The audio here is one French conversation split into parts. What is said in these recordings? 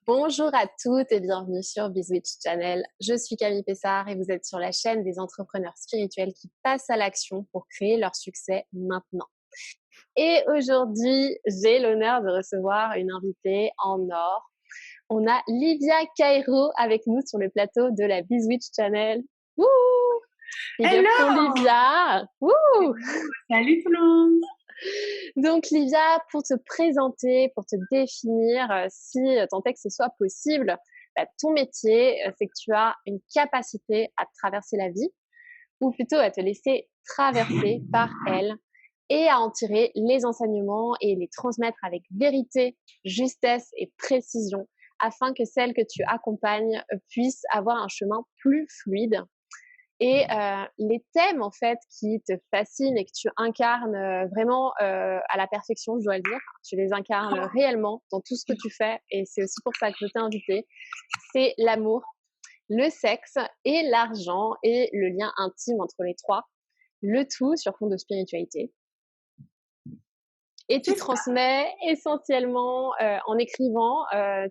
Bonjour à toutes et bienvenue sur BizWitch Channel. Je suis Camille Pessard et vous êtes sur la chaîne des entrepreneurs spirituels qui passent à l'action pour créer leur succès maintenant. Et aujourd'hui, j'ai l'honneur de recevoir une invitée en or. On a Livia Cairo avec nous sur le plateau de la BizWitch Channel. Wouh! Hello! Pour Livia. Wouh! Salut tout le monde! Donc Livia, pour te présenter, pour te définir, si tant est que ce soit possible, ton métier, c'est que tu as une capacité à traverser la vie, ou plutôt à te laisser traverser par elle et à en tirer les enseignements et les transmettre avec vérité, justesse et précision afin que celles que tu accompagnes puissent avoir un chemin plus fluide. Et les thèmes, en fait, qui te fascinent et que tu incarnes vraiment à la perfection, je dois le dire, tu les incarnes réellement dans tout ce que tu fais et c'est aussi pour ça que je t'ai invitée, c'est l'amour, le sexe et l'argent et le lien intime entre les trois, le tout sur fond de spiritualité. Et tu transmets essentiellement en écrivant.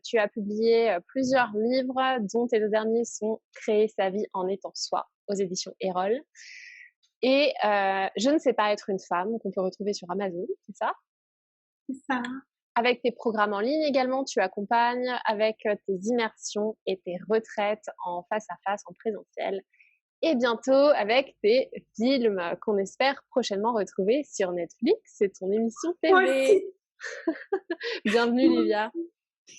Tu as publié plusieurs livres, dont tes deux derniers sont Créer sa vie en étant soi, aux éditions Erol. Et Je ne sais pas être une femme, qu'on peut retrouver sur Amazon, c'est ça? C'est ça. Avec tes programmes en ligne également, tu accompagnes avec tes immersions et tes retraites en face à face, en présentiel. Et bientôt avec tes films qu'on espère prochainement retrouver sur Netflix. C'est ton émission Moi TV. aussi. Bienvenue Livia.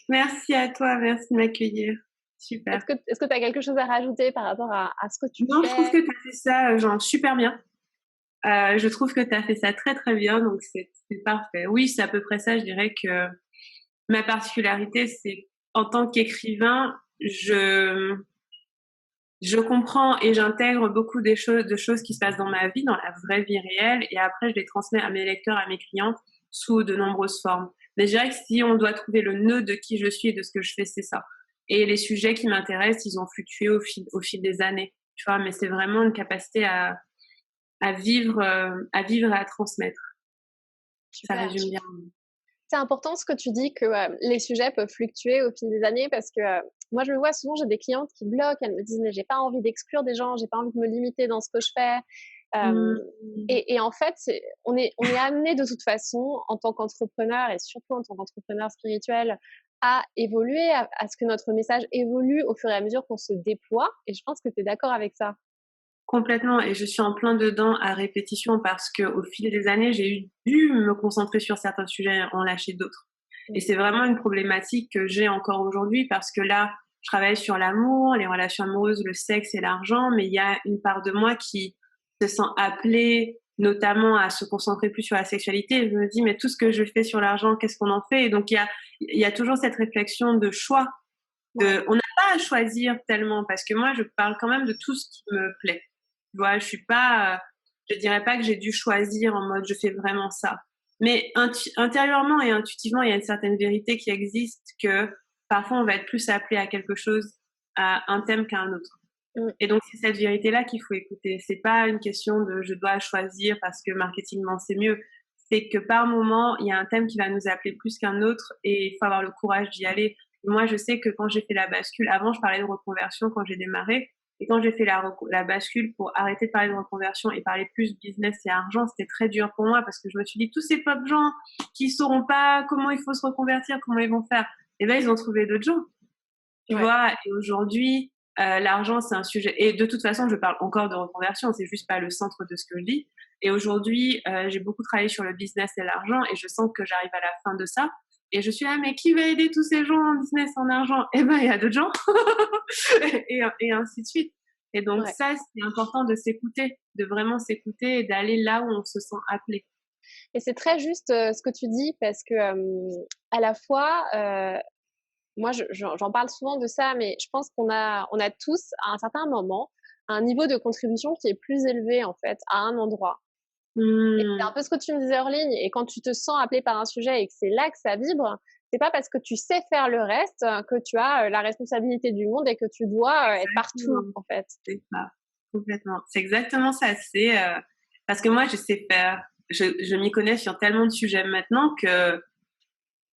Merci à toi, merci de m'accueillir. Super. Est-ce que tu as quelque chose à rajouter par rapport à ce que tu Non, fais? je trouve que tu as fait ça genre super bien. Je trouve que tu as fait ça très très bien, donc c'est parfait. Oui, c'est à peu près ça. Je dirais que ma particularité, c'est en tant qu'écrivain, je comprends et j'intègre beaucoup de choses qui se passent dans ma vie, dans la vraie vie réelle, et après je les transmets à mes lecteurs, à mes clients, sous de nombreuses formes. Mais je dirais que si on doit trouver le nœud de qui je suis et de ce que je fais, c'est ça. Et les sujets qui m'intéressent, ils ont fluctué au fil des années, tu vois, mais c'est vraiment une capacité à vivre et à transmettre. Ça Super. résume bien. C'est important ce que tu dis que les sujets peuvent fluctuer au fil des années parce que moi je le vois souvent, j'ai des clientes qui bloquent, elles me disent mais j'ai pas envie d'exclure des gens, j'ai pas envie de me limiter dans ce que je fais. Mmh. Et en fait, on est amené de toute façon en tant qu'entrepreneur et surtout en tant qu'entrepreneur spirituel à évoluer, à ce que notre message évolue au fur et à mesure qu'on se déploie. Et je pense que tu es d'accord avec ça. Complètement, et je suis en plein dedans à répétition parce que au fil des années, j'ai dû me concentrer sur certains sujets, en lâcher d'autres. Et c'est vraiment une problématique que j'ai encore aujourd'hui parce que là, je travaille sur l'amour, les relations amoureuses, le sexe et l'argent, mais il y a une part de moi qui se sent appelée notamment à se concentrer plus sur la sexualité. Et je me dis, mais tout ce que je fais sur l'argent, qu'est-ce qu'on en fait? Et donc, il y a toujours cette réflexion de choix. On n'a pas à choisir tellement parce que moi, je parle quand même de tout ce qui me plaît. Tu vois, je dirais pas que j'ai dû choisir en mode je fais vraiment ça. Mais intérieurement et intuitivement, il y a une certaine vérité qui existe que parfois on va être plus appelé à quelque chose, à un thème qu'à un autre. Et donc c'est cette vérité-là qu'il faut écouter. C'est pas une question de je dois choisir parce que marketingment c'est mieux. C'est que par moment, il y a un thème qui va nous appeler plus qu'un autre et il faut avoir le courage d'y aller. Moi, je sais que quand j'ai fait la bascule, avant je parlais de reconversion quand j'ai démarré, et quand j'ai fait la bascule pour arrêter de parler de reconversion et parler plus business et argent, c'était très dur pour moi parce que je me suis dit, tous ces pauvres gens qui sauront pas comment il faut se reconvertir, comment ils vont faire, et ben ils ont trouvé d'autres gens, tu vois. Et aujourd'hui, l'argent, c'est un sujet. Et de toute façon, je parle encore de reconversion, c'est juste pas le centre de ce que je dis. Et aujourd'hui, j'ai beaucoup travaillé sur le business et l'argent et je sens que j'arrive à la fin de ça. Et je suis là, mais qui va aider tous ces gens en business, en argent? Eh ben, il y a d'autres gens. et ainsi de suite. Et donc, ça, c'est important de s'écouter, de vraiment s'écouter et d'aller là où on se sent appelé. Et c'est très juste ce que tu dis parce que à la fois, moi j'en parle souvent de ça, mais je pense on a tous à un certain moment un niveau de contribution qui est plus élevé en fait à un endroit. Et c'est un peu ce que tu me disais hors ligne. Et quand tu te sens appelé par un sujet et que c'est là que ça vibre, c'est pas parce que tu sais faire le reste que tu as la responsabilité du monde et que tu dois être partout en fait. C'est ça, complètement. C'est exactement ça. C'est parce que moi je sais faire. Je m'y connais sur tellement de sujets maintenant que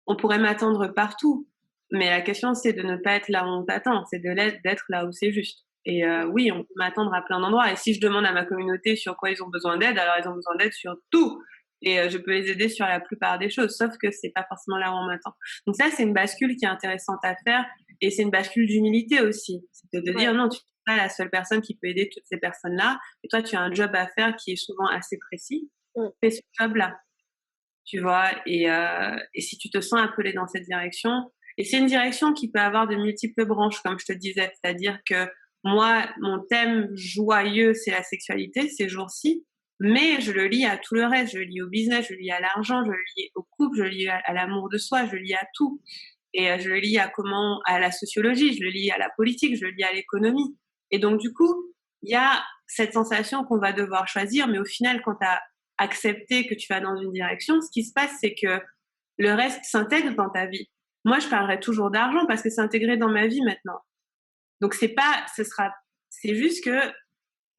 on pourrait m'attendre partout. Mais la question, c'est de ne pas être là où on t'attend, c'est d'être là où c'est juste. Et oui, on peut m'attendre à plein d'endroits. Et si je demande à ma communauté sur quoi ils ont besoin d'aide, alors ils ont besoin d'aide sur tout. Et je peux les aider sur la plupart des choses, sauf que c'est pas forcément là où on m'attend. Donc ça, c'est une bascule qui est intéressante à faire. Et c'est une bascule d'humilité aussi. C'est de dire non, tu n'es pas la seule personne qui peut aider toutes ces personnes-là. Et toi, tu as un job à faire qui est souvent assez précis. Fais ce job-là. Tu vois, et si tu te sens appelé dans cette direction, et c'est une direction qui peut avoir de multiples branches, comme je te disais, c'est-à-dire que moi, mon thème joyeux, c'est la sexualité ces jours-ci, mais je le lie à tout le reste, je le lie au business, je le lie à l'argent, je le lie au couple, je le lie à l'amour de soi, je le lie à tout, et je le lie à la sociologie, je le lie à la politique, je le lie à l'économie, et donc du coup, il y a cette sensation qu'on va devoir choisir, mais au final, quand tu as accepté que tu vas dans une direction, ce qui se passe, c'est que le reste s'intègre dans ta vie. Moi, je parlerai toujours d'argent parce que c'est intégré dans ma vie maintenant. Donc c'est juste que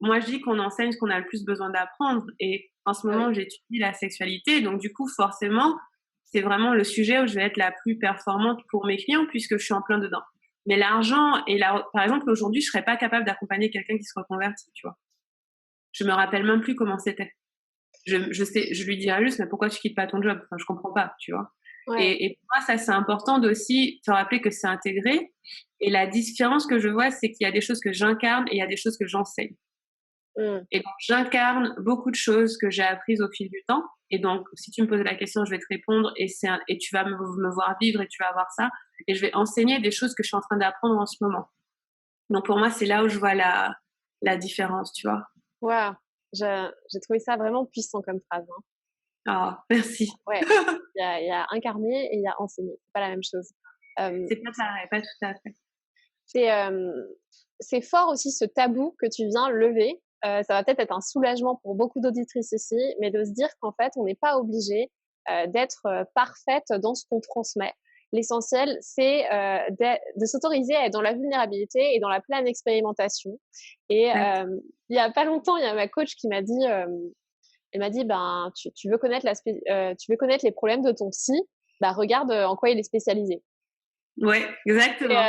moi, je dis qu'on enseigne ce qu'on a le plus besoin d'apprendre. Et en ce moment, j'étudie la sexualité. Donc, du coup, forcément, c'est vraiment le sujet où je vais être la plus performante pour mes clients puisque je suis en plein dedans. Mais l'argent par exemple, aujourd'hui, je serais pas capable d'accompagner quelqu'un qui se reconvertit, tu vois. Je me rappelle même plus comment c'était. Je lui dirais juste, mais pourquoi tu quittes pas ton job? Enfin, je comprends pas, tu vois. Et pour moi, ça, c'est important d'aussi te rappeler que c'est intégré. Et la différence que je vois, c'est qu'il y a des choses que j'incarne et il y a des choses que j'enseigne. Et donc, j'incarne beaucoup de choses que j'ai apprises au fil du temps. Et donc, si tu me poses la question, je vais te répondre et tu vas me voir vivre et tu vas voir ça. Et je vais enseigner des choses que je suis en train d'apprendre en ce moment. Donc, pour moi, c'est là où je vois la différence, tu vois. Waouh, j'ai trouvé ça vraiment puissant comme phrase. Hein. Ah, merci. Ouais, il y a incarner et il y a enseigner. C'est pas la même chose. C'est pas pareil, pas tout à fait. C'est fort aussi ce tabou que tu viens lever. Ça va peut-être être un soulagement pour beaucoup d'auditrices ici, mais de se dire qu'en fait, on n'est pas obligé d'être parfaite dans ce qu'on transmet. L'essentiel, c'est de s'autoriser à être dans la vulnérabilité et dans la pleine expérimentation. Et il y a pas longtemps, il y a ma coach qui m'a dit, elle m'a dit, ben, tu veux connaître tu veux connaître les problèmes de ton psy, bah regarde en quoi il est spécialisé. Ouais, exactement.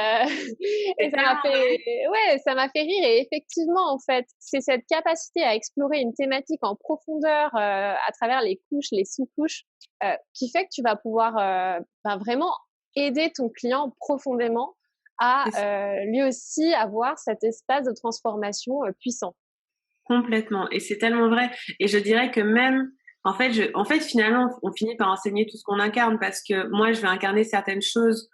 Et ça m'a fait rire. Et effectivement, en fait, c'est cette capacité à explorer une thématique en profondeur à travers les couches, les sous-couches, qui fait que tu vas pouvoir vraiment aider ton client profondément à lui aussi avoir cet espace de transformation puissant. Complètement. Et c'est tellement vrai. Et je dirais que même, en fait, finalement, on finit par enseigner tout ce qu'on incarne parce que moi, je vais incarner certaines choses,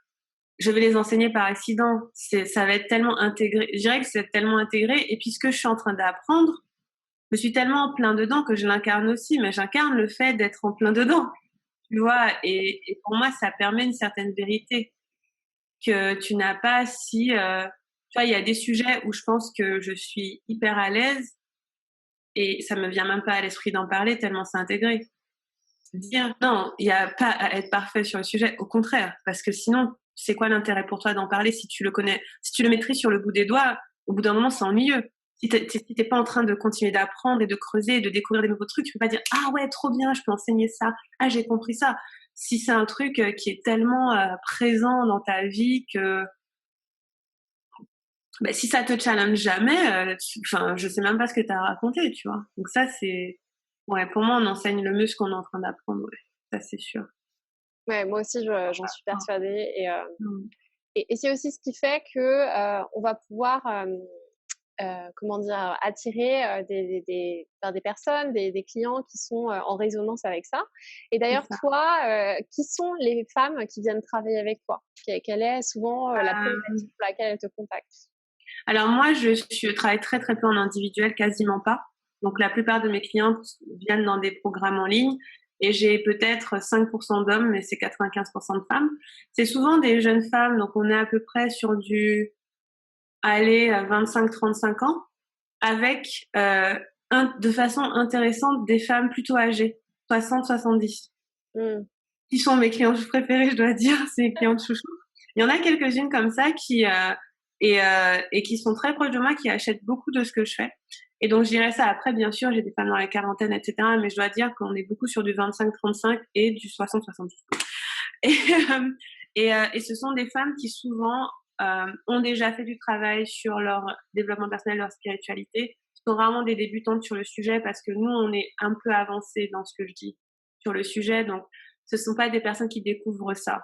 je vais les enseigner par accident. Ça va être tellement intégré. Je dirais que c'est tellement intégré. Et puis, ce que je suis en train d'apprendre, je suis tellement en plein dedans que je l'incarne aussi, mais j'incarne le fait d'être en plein dedans. Tu vois, et pour moi, ça permet une certaine vérité que tu n'as pas si, tu vois, il y a des sujets où je pense que je suis hyper à l'aise et ça me vient même pas à l'esprit d'en parler tellement c'est intégré. Dire non, il n'y a pas à être parfait sur le sujet, au contraire, parce que sinon, c'est quoi l'intérêt pour toi d'en parler si tu le connais, si tu le maîtrises sur le bout des doigts, au bout d'un moment, c'est ennuyeux. Si t'es pas en train de continuer d'apprendre et de creuser et de découvrir des nouveaux trucs, tu peux pas dire ah ouais, trop bien, je peux enseigner ça, ah j'ai compris ça. Si c'est un truc qui est tellement présent dans ta vie que bah, si ça te challenge jamais, je sais même pas ce que tu as raconté, tu vois. Donc ça, c'est, ouais, pour moi, on enseigne le mieux ce qu'on est en train d'apprendre, ouais. Ça, c'est sûr. Ouais, moi aussi, j'en suis persuadée. Et c'est aussi ce qui fait que on va pouvoir, comment dire, attirer des personnes, des clients qui sont en résonance avec ça. Et d'ailleurs, toi, qui sont les femmes qui viennent travailler avec toi? Quelle est souvent la problématique pour laquelle elles te contactent? Alors moi, je travaille très très peu en individuel, quasiment pas. Donc la plupart de mes clientes viennent dans des programmes en ligne et j'ai peut-être 5% d'hommes, mais c'est 95% de femmes. C'est souvent des jeunes femmes, donc on est à peu près sur du 25-35 ans, avec de façon intéressante des femmes plutôt âgées, 60-70. Qui sont mes clientes préférées, je dois dire, c'est mes clientes chouchou. Il y en a quelques-unes comme ça et qui sont très proches de moi, qui achètent beaucoup de ce que je fais. Et donc, je dirais ça. Après, bien sûr, j'ai des femmes dans la quarantaine, etc. Mais je dois dire qu'on est beaucoup sur du 25-35 et du 60-70. Et ce sont des femmes qui souvent ont déjà fait du travail sur leur développement personnel, leur spiritualité, sont rarement des débutantes sur le sujet parce que nous, on est un peu avancés dans ce que je dis sur le sujet. Donc, ce ne sont pas des personnes qui découvrent ça.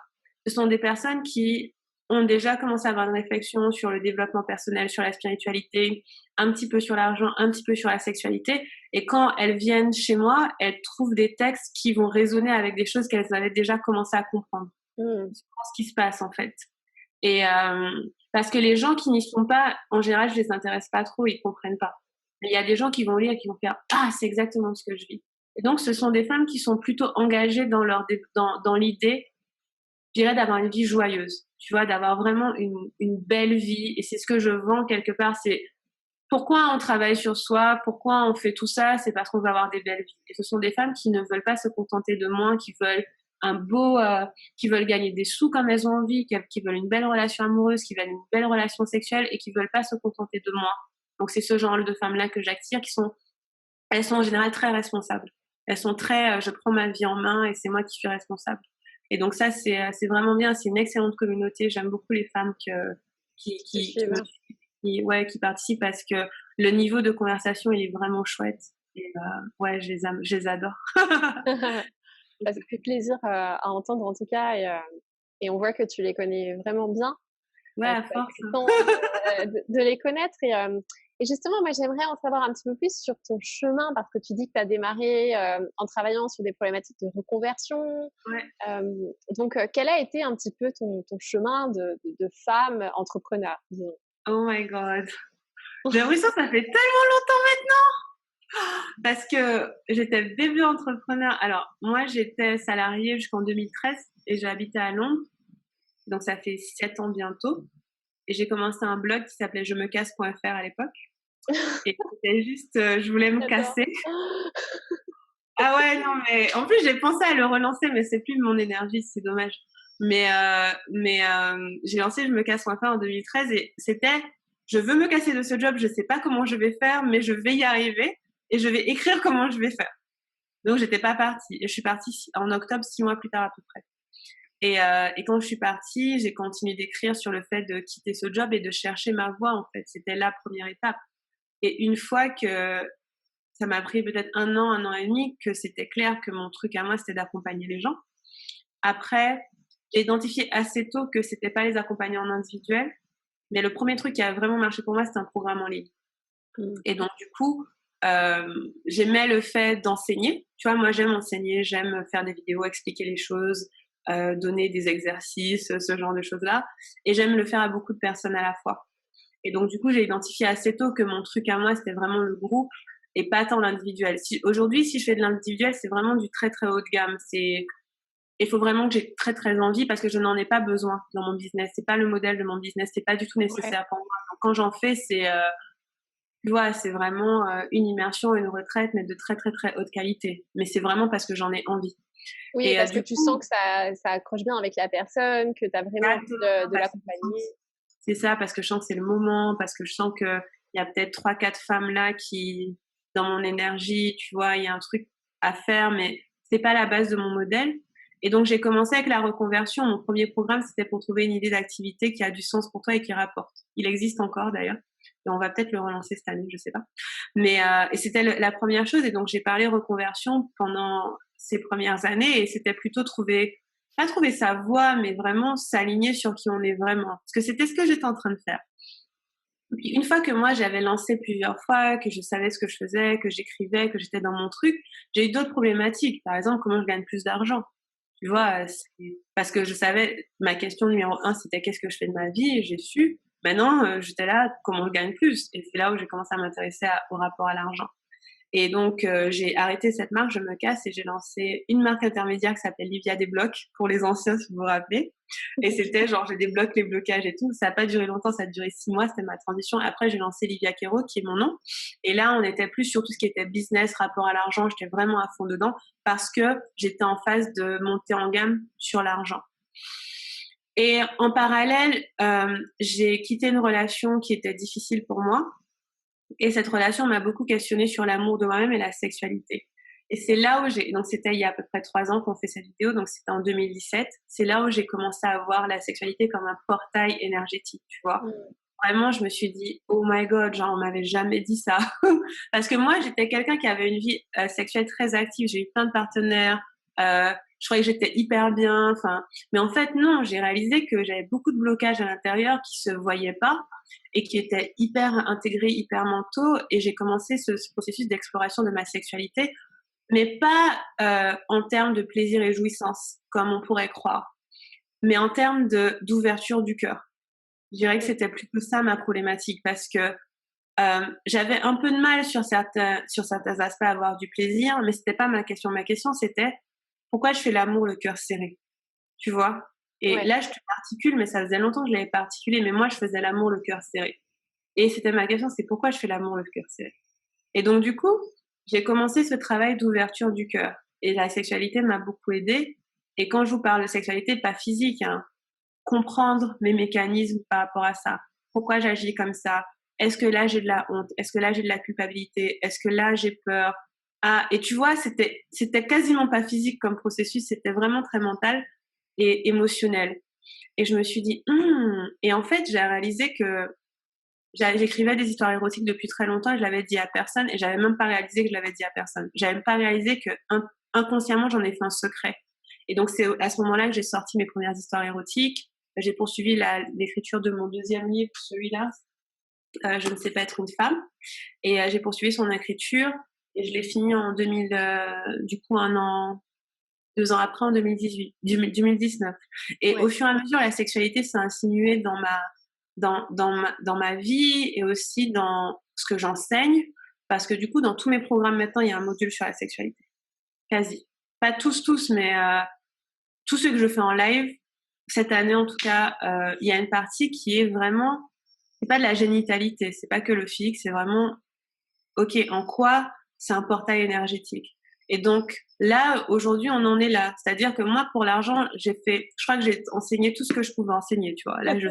Ce sont des personnes qui ont déjà commencé à avoir une réflexion sur le développement personnel, sur la spiritualité, un petit peu sur l'argent, un petit peu sur la sexualité. Et quand elles viennent chez moi, elles trouvent des textes qui vont résonner avec des choses qu'elles avaient déjà commencé à comprendre. C'est ce qui se passe, en fait. Et parce que les gens qui n'y sont pas, en général, je les intéresse pas trop, ils comprennent pas. Mais il y a des gens qui vont lire et qui vont faire ah, c'est exactement ce que je vis. Et donc, ce sont des femmes qui sont plutôt engagées dans dans l'idée, je dirais, d'avoir une vie joyeuse. Tu vois, d'avoir vraiment une belle vie. Et c'est ce que je vends quelque part. C'est pourquoi on travaille sur soi, pourquoi on fait tout ça, c'est parce qu'on veut avoir des belles vies. Et ce sont des femmes qui ne veulent pas se contenter de moins, qui veulent qui veulent gagner des sous comme elles ont envie, qui veulent une belle relation amoureuse, qui veulent une belle relation sexuelle et qui veulent pas se contenter de moins. Donc c'est ce genre de femmes-là que j'attire, elles sont en général très responsables. Elles sont très, je prends ma vie en main et c'est moi qui suis responsable. Et donc ça, c'est vraiment bien. C'est une excellente communauté. J'aime beaucoup les femmes qui participent parce que le niveau de conversation, il est vraiment chouette. Et ouais, je les adore. Ça fait plaisir à entendre en tout cas et on voit que tu les connais vraiment bien. Ouais, à force. De les connaître et justement, moi j'aimerais en savoir un petit peu plus sur ton chemin parce que tu dis que tu as démarré en travaillant sur des problématiques de reconversion. Ouais. Donc, quel a été un petit peu ton chemin de femme entrepreneur, disons? Oh my God. J'ai l'impression que ça fait tellement longtemps maintenant parce que j'étais début entrepreneur. Alors, moi, j'étais salariée jusqu'en 2013 et j'ai habité à Londres. Donc, ça fait 7 ans bientôt. Et j'ai commencé un blog qui s'appelait je me casse.fr à l'époque. Et c'était juste, je voulais me casser. Ah ouais, non, mais en plus, j'ai pensé à le relancer, mais c'est plus mon énergie, c'est dommage. Mais j'ai lancé je me casse.fr en 2013 et c'était, je veux me casser de ce job, je sais pas comment je vais faire, mais je vais y arriver et je vais écrire comment je vais faire. Donc, j'étais pas partie. Et je suis partie en octobre, 6 mois plus tard à peu près. Et quand je suis partie, j'ai continué d'écrire sur le fait de quitter ce job et de chercher ma voie, en fait. C'était la première étape. Et une fois que ça m'a pris peut-être un an et demi, que c'était clair que mon truc à moi, c'était d'accompagner les gens. Après, j'ai identifié assez tôt que c'était pas les accompagner en individuel. Mais le premier truc qui a vraiment marché pour moi, c'était un programme en ligne. Et donc, du coup, j'aimais le fait d'enseigner. Tu vois, moi, j'aime enseigner, j'aime faire des vidéos, expliquer les choses, donner des exercices, ce genre de choses-là. Et j'aime le faire à beaucoup de personnes à la fois. Et donc, du coup, j'ai identifié assez tôt que mon truc à moi, c'était vraiment le groupe et pas tant l'individuel. Aujourd'hui, si je fais de l'individuel, c'est vraiment du très, très haut de gamme. Il faut vraiment que j'ai très, très envie parce que je n'en ai pas besoin dans mon business. C'est pas le modèle de mon business. C'est pas du tout nécessaire pour moi. Donc, quand j'en fais, tu vois, c'est vraiment une immersion, une retraite, mais de très, très, très haute qualité. Mais c'est vraiment parce que j'en ai envie. Oui, et parce que tu sens que ça accroche bien avec la personne, que tu as vraiment envie de l'accompagner. C'est ça, parce que je sens que c'est le moment, parce que je sens qu'il y a peut-être 3-4 femmes là qui, dans mon énergie, tu vois, il y a un truc à faire, mais c'est pas la base de mon modèle. Et donc, j'ai commencé avec la reconversion. Mon premier programme, c'était pour trouver une idée d'activité qui a du sens pour toi et qui rapporte. Il existe encore d'ailleurs. Et on va peut-être le relancer cette année, je sais pas. Mais et c'était la première chose. Et donc, j'ai parlé reconversion pendant ces premières années et c'était plutôt pas trouver sa voie, mais vraiment s'aligner sur qui on est vraiment. Parce que c'était ce que j'étais en train de faire. Puis une fois que moi, j'avais lancé plusieurs fois, que je savais ce que je faisais, que j'écrivais, que j'étais dans mon truc, j'ai eu d'autres problématiques. Par exemple, comment je gagne plus d'argent. Tu vois, parce que je savais, ma question numéro 1, c'était qu'est-ce que je fais de ma vie, et j'ai su. Maintenant, j'étais là, comment je gagne plus. Et c'est là où j'ai commencé à m'intéresser au rapport à l'argent. Et donc, j'ai arrêté cette marque, je me casse, et j'ai lancé une marque intermédiaire qui s'appelle Livia Débloque, pour les anciens, si vous vous rappelez. Et c'était genre, je débloque les blocages et tout. Ça n'a pas duré longtemps, ça a duré 6 mois, c'était ma transition. Après, j'ai lancé Livia Kero, qui est mon nom. Et là, on était plus sur tout ce qui était business, rapport à l'argent. J'étais vraiment à fond dedans parce que j'étais en phase de monter en gamme sur l'argent. Et en parallèle, j'ai quitté une relation qui était difficile pour moi. Et cette relation m'a beaucoup questionnée sur l'amour de moi-même et la sexualité. Et c'est là où donc c'était il y a à peu près 3 ans qu'on fait cette vidéo, donc c'était en 2017. C'est là où j'ai commencé à voir la sexualité comme un portail énergétique, tu vois. Mmh. Vraiment, je me suis dit, oh my god, genre, on m'avait jamais dit ça. Parce que moi, j'étais quelqu'un qui avait une vie sexuelle très active. J'ai eu plein de partenaires. Je croyais que j'étais hyper bien. Enfin, mais en fait, non, j'ai réalisé que j'avais beaucoup de blocages à l'intérieur qui se voyaient pas et qui étaient hyper intégrés, hyper mentaux. Et j'ai commencé ce processus d'exploration de ma sexualité, mais pas en termes de plaisir et jouissance, comme on pourrait croire, mais en termes d'ouverture du cœur. Je dirais que c'était plutôt ça ma problématique parce que j'avais un peu de mal sur certains aspects à avoir du plaisir, mais c'était pas ma question. Ma question, c'était pourquoi je fais l'amour le cœur serré, tu vois? Et Ouais. là, je te l'articule, mais ça faisait longtemps que je l'avais pas articulé, mais moi, je faisais l'amour le cœur serré. Et c'était ma question, c'est pourquoi je fais l'amour le cœur serré? Et donc, du coup, j'ai commencé ce travail d'ouverture du cœur. Et la sexualité m'a beaucoup aidée. Et quand je vous parle de sexualité, pas physique, hein, comprendre mes mécanismes par rapport à ça. Pourquoi j'agis comme ça? Est-ce que là j'ai de la honte? Est-ce que là j'ai de la culpabilité? Est-ce que là j'ai peur? Ah, et tu vois, c'était quasiment pas physique comme processus, c'était vraiment très mental et émotionnel. Et je me suis dit, et en fait, j'ai réalisé que j'écrivais des histoires érotiques depuis très longtemps et je l'avais dit à personne et j'avais même pas réalisé que je l'avais dit à personne. J'avais même pas réalisé que inconsciemment j'en ai fait un secret. Et donc c'est à ce moment-là que j'ai sorti mes premières histoires érotiques. J'ai poursuivi l'écriture de mon deuxième livre, celui-là, Je ne sais pas être une femme. Et j'ai poursuivi son écriture et je l'ai fini en 2000, du coup 2 ans après, en 2018, 2019. Et Ouais. au fur et à mesure, la sexualité s'est insinuée dans ma vie et aussi dans ce que j'enseigne. Parce que du coup, dans tous mes programmes maintenant, il y a un module sur la sexualité. Quasi. Pas tous, mais tous ceux que je fais en live, cette année en tout cas, il y a une partie qui est vraiment, c'est pas de la génitalité, c'est pas que le physique, c'est vraiment, ok, en quoi c'est un portail énergétique. Et donc là, aujourd'hui, on en est là. C'est-à-dire que moi, pour l'argent, je crois que j'ai enseigné tout ce que je pouvais enseigner, tu vois. Là, je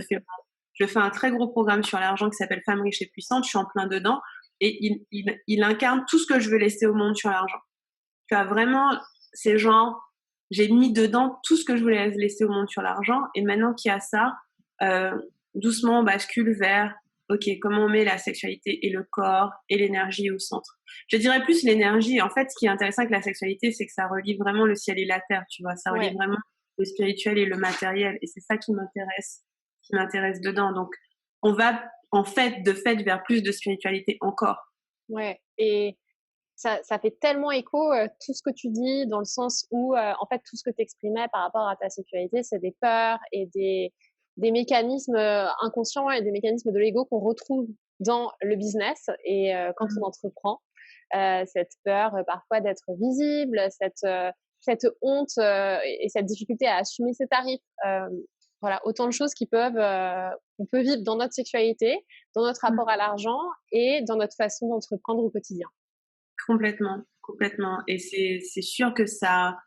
fais un très gros programme sur l'argent qui s'appelle Femmes riches et puissantes. Je suis en plein dedans et il incarne tout ce que je veux laisser au monde sur l'argent. Tu as vraiment, c'est genre, j'ai mis dedans tout ce que je voulais laisser au monde sur l'argent. Et maintenant qu'il y a ça, euh, doucement, on bascule vers, ok, comment on met la sexualité et le corps et l'énergie au centre. Je dirais plus l'énergie. En fait, ce qui est intéressant avec la sexualité, c'est que ça relie vraiment le ciel et la terre, tu vois. Ça relie Ouais. vraiment le spirituel et le matériel. Et c'est ça qui m'intéresse dedans. Donc, on va, en fait, vers plus de spiritualité encore. Ouais. Et ça fait tellement écho, tout ce que tu dis, dans le sens où, en fait, tout ce que tu exprimais par rapport à ta sexualité, c'est des peurs et des mécanismes inconscients et des mécanismes de l'ego qu'on retrouve dans le business et quand on entreprend. Cette peur parfois d'être visible, cette honte et cette difficulté à assumer ses tarifs. Voilà, autant de choses qu'on peut vivre dans notre sexualité, dans notre rapport à l'argent et dans notre façon d'entreprendre au quotidien. Complètement, complètement. Et c'est sûr que ça,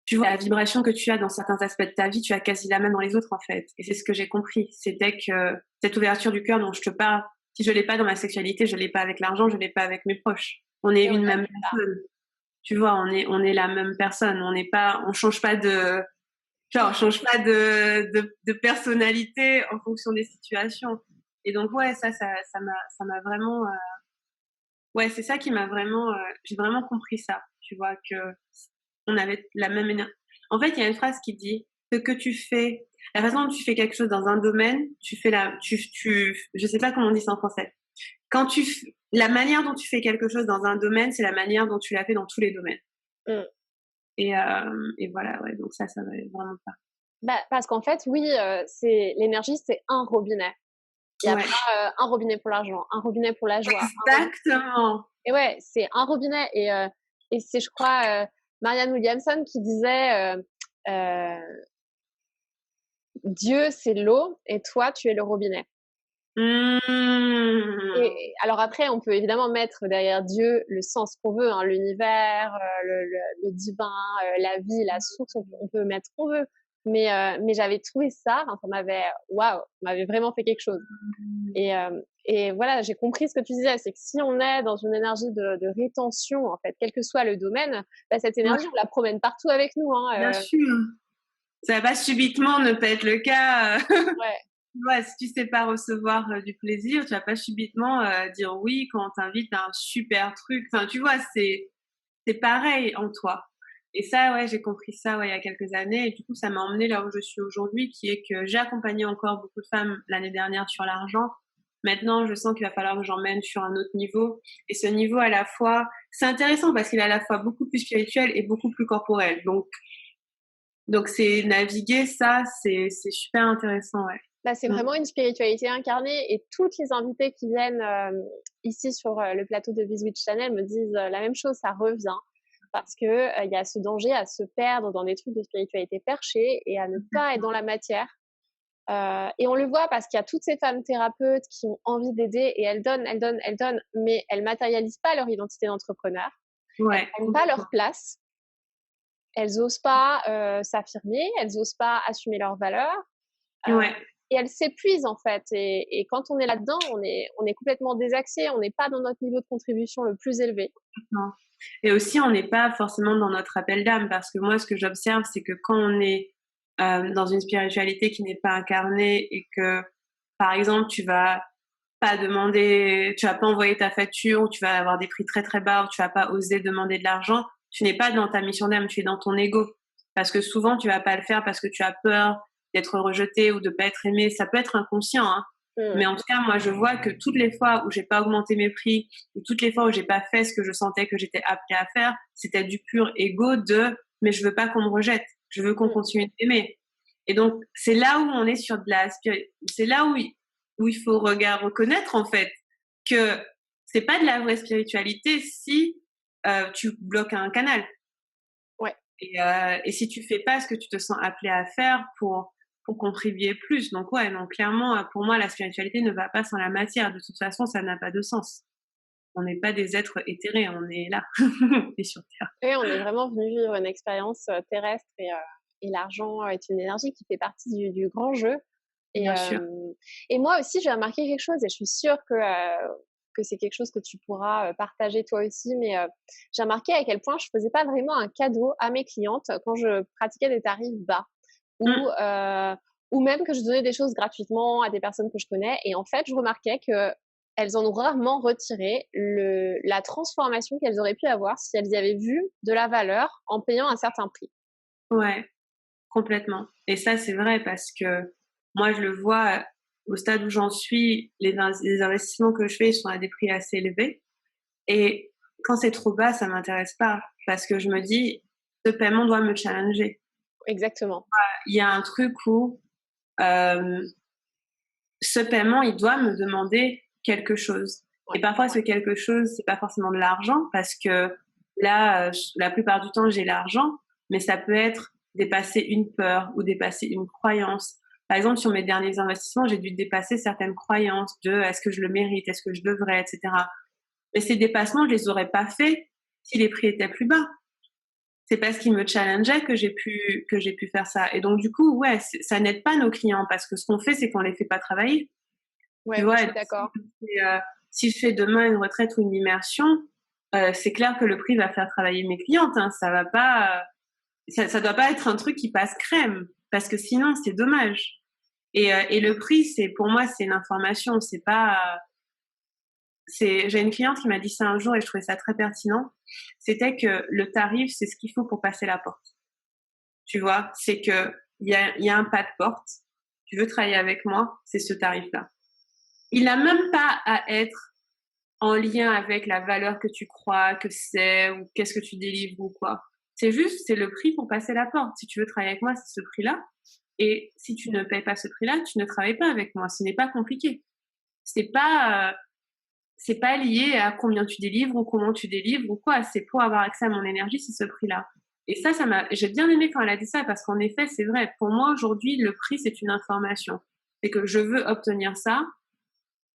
tu vois, la vibration que tu as dans certains aspects de ta vie, tu as quasi la même dans les autres, en fait. Et c'est ce que j'ai compris. C'est dès que cette ouverture du cœur dont je te parle, si je l'ai pas dans ma sexualité, je l'ai pas avec l'argent, je l'ai pas avec mes proches. On est Et on une a même personne. Tu vois, on est la même personne. On change pas de, genre, on change pas de personnalité en fonction des situations. Et donc, ouais, ça m'a vraiment, ouais, c'est ça qui m'a vraiment, j'ai vraiment compris ça. Tu vois, que on avait la même énergie. En fait, il y a une phrase qui dit que tu fais, la façon dont tu fais quelque chose dans un domaine, je sais pas comment on dit ça en français. La manière dont tu fais quelque chose dans un domaine, c'est la manière dont tu l'as fait dans tous les domaines. mmh. Et voilà, ouais, donc ça va vraiment pas. Bah, parce qu'en fait, oui, l'énergie, c'est un robinet. Il y a Ouais, pas, un robinet pour l'argent, un robinet pour la joie, un robinet exactement. et ouais, c'est un robinet et c'est je crois, Marianne Williamson qui disait, «Dieu, c'est l'eau et toi, tu es le robinet». Mmh. Et alors après, on peut évidemment mettre derrière Dieu le sens qu'on veut, hein, l'univers, le divin, la vie, la source, on peut mettre ce qu'on veut. Mais j'avais trouvé ça, enfin, ça m'avait, waouh, ça m'avait vraiment fait quelque chose. Et, Et voilà, j'ai compris ce que tu disais, c'est que si on est dans une énergie de rétention, en fait, quel que soit le domaine, bah, cette Ouais, énergie, on la promène partout avec nous, bien hein. sûr. Ça va subitement ne pas être le cas. Ouais. Ouais, si tu sais pas recevoir du plaisir, tu vas pas subitement dire oui quand on t'invite à un super truc. Enfin, tu vois, c'est pareil en toi. Et ça, ouais, j'ai compris ça ouais, il y a quelques années. Et du coup, ça m'a emmené là où je suis aujourd'hui, qui est que j'ai accompagné encore beaucoup de femmes l'année dernière sur l'argent. Maintenant, je sens qu'il va falloir que j'emmène sur un autre niveau. Et ce niveau, à la fois, c'est intéressant parce qu'il est à la fois beaucoup plus spirituel et beaucoup plus corporel. Donc c'est naviguer ça, c'est super intéressant, ouais. Bah, c'est Mmh. vraiment une spiritualité incarnée et toutes les invitées qui viennent ici sur le plateau de Biz Channel me disent la même chose, ça revient parce que il y a ce danger à se perdre dans des trucs de spiritualité perchée et à ne pas être dans la matière. Et on le voit parce qu'il y a toutes ces femmes thérapeutes qui ont envie d'aider et elles donnent, elles donnent, elles donnent, mais elles matérialisent pas leur identité d'entrepreneur, elles Ouais, prennent pas complètement. leur place, elles osent pas s'affirmer, elles osent pas assumer leurs valeurs. Euh, Ouais, et elles s'épuisent en fait. Et quand on est là-dedans, on est complètement désaxé, on n'est pas dans notre niveau de contribution le plus élevé. non. Et aussi, on n'est pas forcément dans notre appel d'âme parce que moi, ce que j'observe, c'est que quand on est dans une spiritualité qui n'est pas incarnée et que, par exemple, tu vas pas envoyer ta facture, ou tu vas avoir des prix très très bas, ou tu vas pas oser demander de l'argent, tu n'es pas dans ta mission d'âme, tu es dans ton ego. Parce que souvent, tu vas pas le faire parce que tu as peur d'être rejeté ou de pas être aimé. Ça peut être inconscient, hein. Mm. Mais en tout cas, moi, je vois que toutes les fois où j'ai pas augmenté mes prix, ou toutes les fois où j'ai pas fait ce que je sentais que j'étais appelée à faire, c'était du pur ego de, mais je veux pas qu'on me rejette. Je veux qu'on Mm. continue d'aimer. Et donc, c'est là où on est sur de c'est là où il faut reconnaître, en fait, que c'est pas de la vraie spiritualité si tu bloques un canal. Ouais. Et si tu fais pas ce que tu te sens appelé à faire pour contribuer plus. Donc ouais, non, clairement, pour moi, la spiritualité ne va pas sans la matière. De toute façon, ça n'a pas de sens. On n'est pas des êtres éthérés, on est là, on est sur Terre. Et on est vraiment venu vivre une expérience terrestre et l'argent est une énergie qui fait partie du grand jeu. Et, Bien sûr. euh, et moi aussi, j'ai remarqué quelque chose et je suis sûre que c'est quelque chose que tu pourras partager toi aussi, mais j'ai remarqué à quel point je faisais pas vraiment un cadeau à mes clientes quand je pratiquais des tarifs bas ou, Mmh, euh, ou même que je donnais des choses gratuitement à des personnes que je connais. Et en fait, je remarquais que elles en ont rarement retiré la transformation qu'elles auraient pu avoir si elles y avaient vu de la valeur en payant un certain prix. ouais, complètement. Et ça, c'est vrai parce que moi, je le vois au stade où j'en suis, les investissements que je fais sont à des prix assez élevés. Et quand c'est trop bas, ça m'intéresse pas parce que je me dis, ce paiement doit me challenger. Exactement. Il y a un truc où euh, ce paiement, il doit me demander quelque chose. Et Ouais. parfois, ce quelque chose, c'est pas forcément de l'argent parce que là, la plupart du temps, j'ai l'argent, mais ça peut être dépasser une peur ou dépasser une croyance. Par exemple, sur mes derniers investissements, j'ai dû dépasser certaines croyances de est-ce que je le mérite, est-ce que je devrais, etc. Mais ces dépassements, je les aurais pas faits si les prix étaient plus bas. C'est parce qu'ils me challengeaient que j'ai pu faire ça. Et donc, du coup, ouais, ça n'aide pas nos clients parce que ce qu'on fait, c'est qu'on les fait pas travailler. Tu Ouais, moi vois, je et suis donc, d'accord. si je fais demain une retraite ou une immersion, c'est clair que le prix va faire travailler mes clientes, hein. Ça va pas, ça doit pas être un truc qui passe crème parce que sinon, c'est dommage. Et le prix, c'est, pour moi, c'est une information. C'est pas, j'ai une cliente qui m'a dit ça un jour et je trouvais ça très pertinent. C'était que le tarif, c'est ce qu'il faut pour passer la porte. Tu vois, c'est que il y a un pas de porte. Tu veux travailler avec moi, c'est ce tarif-là. Il n'a même pas à être en lien avec la valeur que tu crois que c'est ou qu'est-ce que tu délivres ou quoi. C'est juste, c'est le prix pour passer la porte. Si tu veux travailler avec moi, c'est ce prix-là. Et si tu ne payes pas ce prix-là, tu ne travailles pas avec moi. Ce n'est pas compliqué. C'est pas, c'est pas lié à combien tu délivres ou comment tu délivres ou quoi. C'est pour avoir accès à mon énergie, c'est ce prix-là. Et ça j'ai bien aimé quand elle a dit ça parce qu'en effet, c'est vrai. Pour moi, aujourd'hui, le prix, c'est une information. C'est que je veux obtenir ça.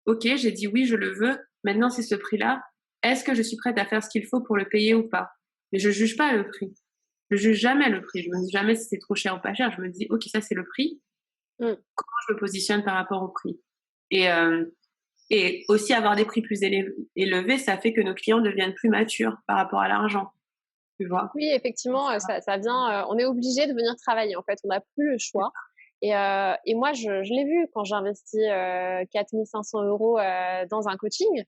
Ok, j'ai dit oui, je le veux. Maintenant, c'est ce prix-là. Est-ce que je suis prête à faire ce qu'il faut pour le payer ou pas? Mais je juge pas le prix. Je juge jamais le prix. Je me dis jamais si c'est trop cher ou pas cher. Je me dis, ok, ça c'est le prix. Mm. Comment je me positionne par rapport au prix? Et Et aussi avoir des prix plus élevés, ça fait que nos clients deviennent plus matures par rapport à l'argent, tu vois? Oui, effectivement, ça vient, on est obligé de venir travailler, en fait, on n'a plus le choix et moi je l'ai vu quand j'ai investi, 4 500 € dans un coaching,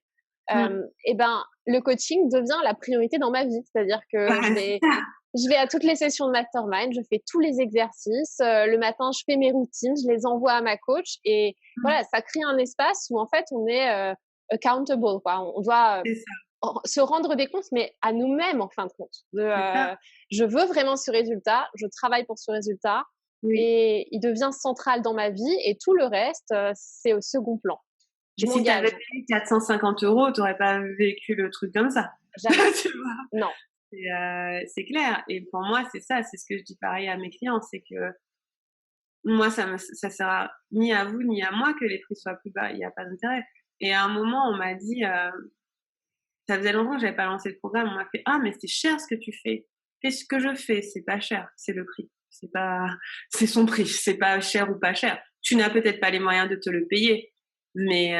Mmh. et ben, le coaching devient la priorité dans ma vie. C'est-à-dire que Bah, c'est ça. je vais à toutes les sessions de mastermind, je fais tous les exercices, le matin, je fais mes routines, je les envoie à ma coach et Mmh. voilà, ça crée un espace où en fait on est, accountable quoi. On doit, C'est ça, se rendre des comptes, mais à nous-mêmes en fin de compte. c'est ça. Je veux vraiment ce résultat, je travaille pour ce résultat Oui. et il devient central dans ma vie et tout le reste, c'est au second plan. Je Et si tu avais m'engage, payé 450 €, tu aurais pas vécu le truc comme ça. jamais. Tu vois? Non. C'est clair et pour moi, c'est ça, c'est ce que je dis pareil à mes clients, c'est que moi, ça sert ni à vous ni à moi que les prix soient plus bas, il y a pas d'intérêt et à un moment, on m'a dit, ça faisait longtemps que j'avais pas lancé le programme, on m'a fait: «Ah mais c'est cher ce que tu fais». «Fais ce que je fais, c'est pas cher, c'est le prix. C'est pas c'est son prix, c'est pas cher ou pas cher. Tu n'as peut-être pas les moyens de te le payer, mais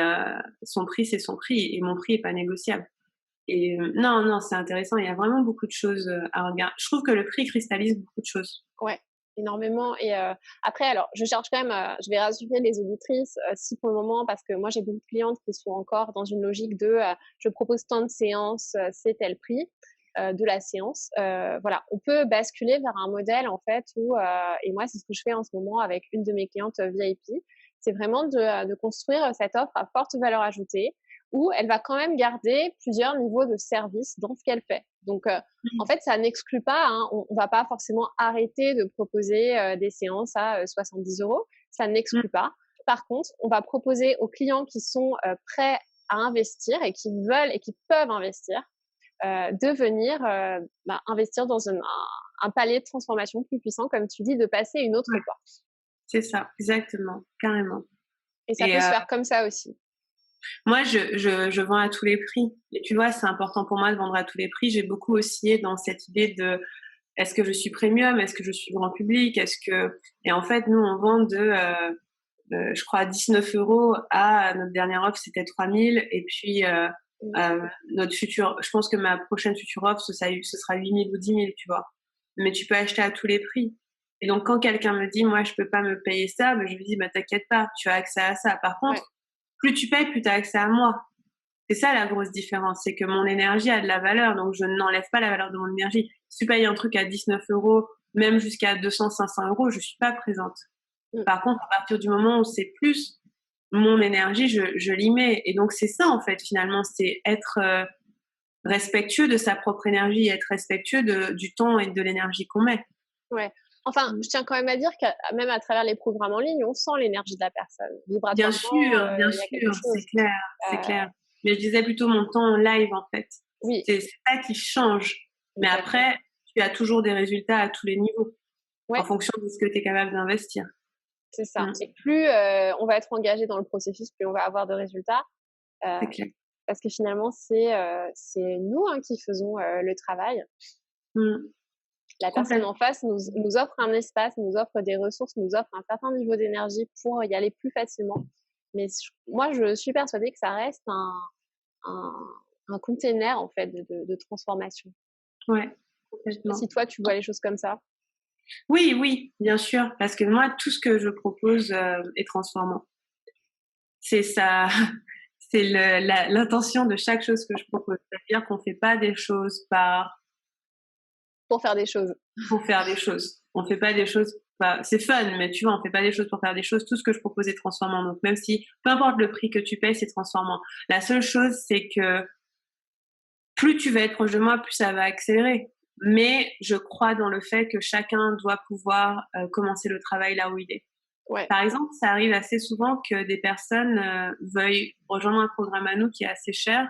son prix, c'est son prix et mon prix est pas négociable». Et non, non, c'est intéressant, il y a vraiment beaucoup de choses, à regarder. Je trouve que le prix cristallise beaucoup de choses. Ouais, énormément et après alors je cherche quand même, je vais rassurer les auditrices, si pour le moment parce que moi j'ai beaucoup de clientes qui sont encore dans une logique de, je propose tant de séances, c'est tel prix, de la séance. Voilà, on peut basculer vers un modèle en fait où, et moi c'est ce que je fais en ce moment avec une de mes clientes, VIP. C'est vraiment de construire, cette offre à forte valeur ajoutée où elle va quand même garder plusieurs niveaux de service dans ce qu'elle fait. Donc, en Mmh. fait, ça n'exclut pas, hein, on va pas forcément arrêter de proposer, des séances à, 70 €. Ça Mmh. n'exclut pas. Par contre, on va proposer aux clients qui sont, prêts à investir et qui veulent et qui peuvent investir, de venir, investir dans un palier de transformation plus puissant, comme tu dis, de passer une autre Ouais, porte c'est ça, exactement, carrément et ça et peut se faire comme ça aussi. moi, je vends à tous les prix et tu vois, c'est important pour moi de vendre à tous les prix. J'ai beaucoup oscillé dans cette idée de: «Est-ce que je suis premium? Est-ce que je suis grand public? Est-ce que» et en fait, nous, on vend je crois 19 € à notre dernière offre, c'était 3 000 et puis, Mmh, notre future je pense que ma prochaine future offre, ce sera 8 000 ou 10 000, tu vois? Mais tu peux acheter à tous les prix et donc quand quelqu'un me dit: «Moi, je peux pas me payer ça», je lui dis: «Bah, t'inquiète pas, tu as accès à ça». Par ouais, contre, plus tu payes, plus tu as accès à moi. C'est ça la grosse différence, c'est que mon énergie a de la valeur, donc je n'enlève pas la valeur de mon énergie. Si tu payes un truc à 19 €, même jusqu'à 200-500 €, je suis pas présente. mmh, Par contre, à partir du moment où c'est plus, mon énergie, je l'y mets et donc c'est ça, en fait, finalement, c'est être, respectueux de sa propre énergie, être respectueux du temps et de l'énergie qu'on met. ouais. Enfin, Mmh. je tiens quand même à dire qu'à même à travers les programmes en ligne, on sent l'énergie de la personne. Vibratoirement, Bien il y a quelque sûr, chose. c'est Heu, clair. Mais je disais plutôt mon temps en live, en fait. oui, C'est ça qui change. tout Mais à fait. après, tu as toujours des résultats à tous les niveaux, en Ouais, fonction de ce que tu es capable d'investir. c'est ça Mmh, et plus, on va être engagé dans le processus, plus on va avoir de résultats, heu, c'est clair. parce que finalement c'est nous, hein, qui faisons, le travail. Mmh, La personne en complètement. face nous offre un espace, nous offre des ressources, nous offre un certain niveau d'énergie pour y aller plus facilement. Mais moi, je suis persuadée que ça reste un, un container en fait de transformation. Ouais, Je sais pas complètement. si toi tu vois les choses comme ça. Oui, oui, bien sûr, parce que moi, tout ce que je propose, est transformant. C'est ça, c'est l'intention de chaque chose que je propose. C'est-à-dire qu'on fait pas des choses Pour faire des choses. pour faire des choses. On fait pas des choses c'est fun, mais tu vois, on fait pas des choses pour faire des choses. Tout ce que je propose est transformant. Donc même si, peu importe le prix que tu payes, c'est transformant. La seule chose, c'est que plus tu vas être proche de moi, plus ça va accélérer. Mais je crois dans le fait que chacun doit pouvoir, commencer le travail là où il est. Ouais. Par exemple, ça arrive assez souvent que des personnes, veuillent rejoindre un programme à nous qui est assez cher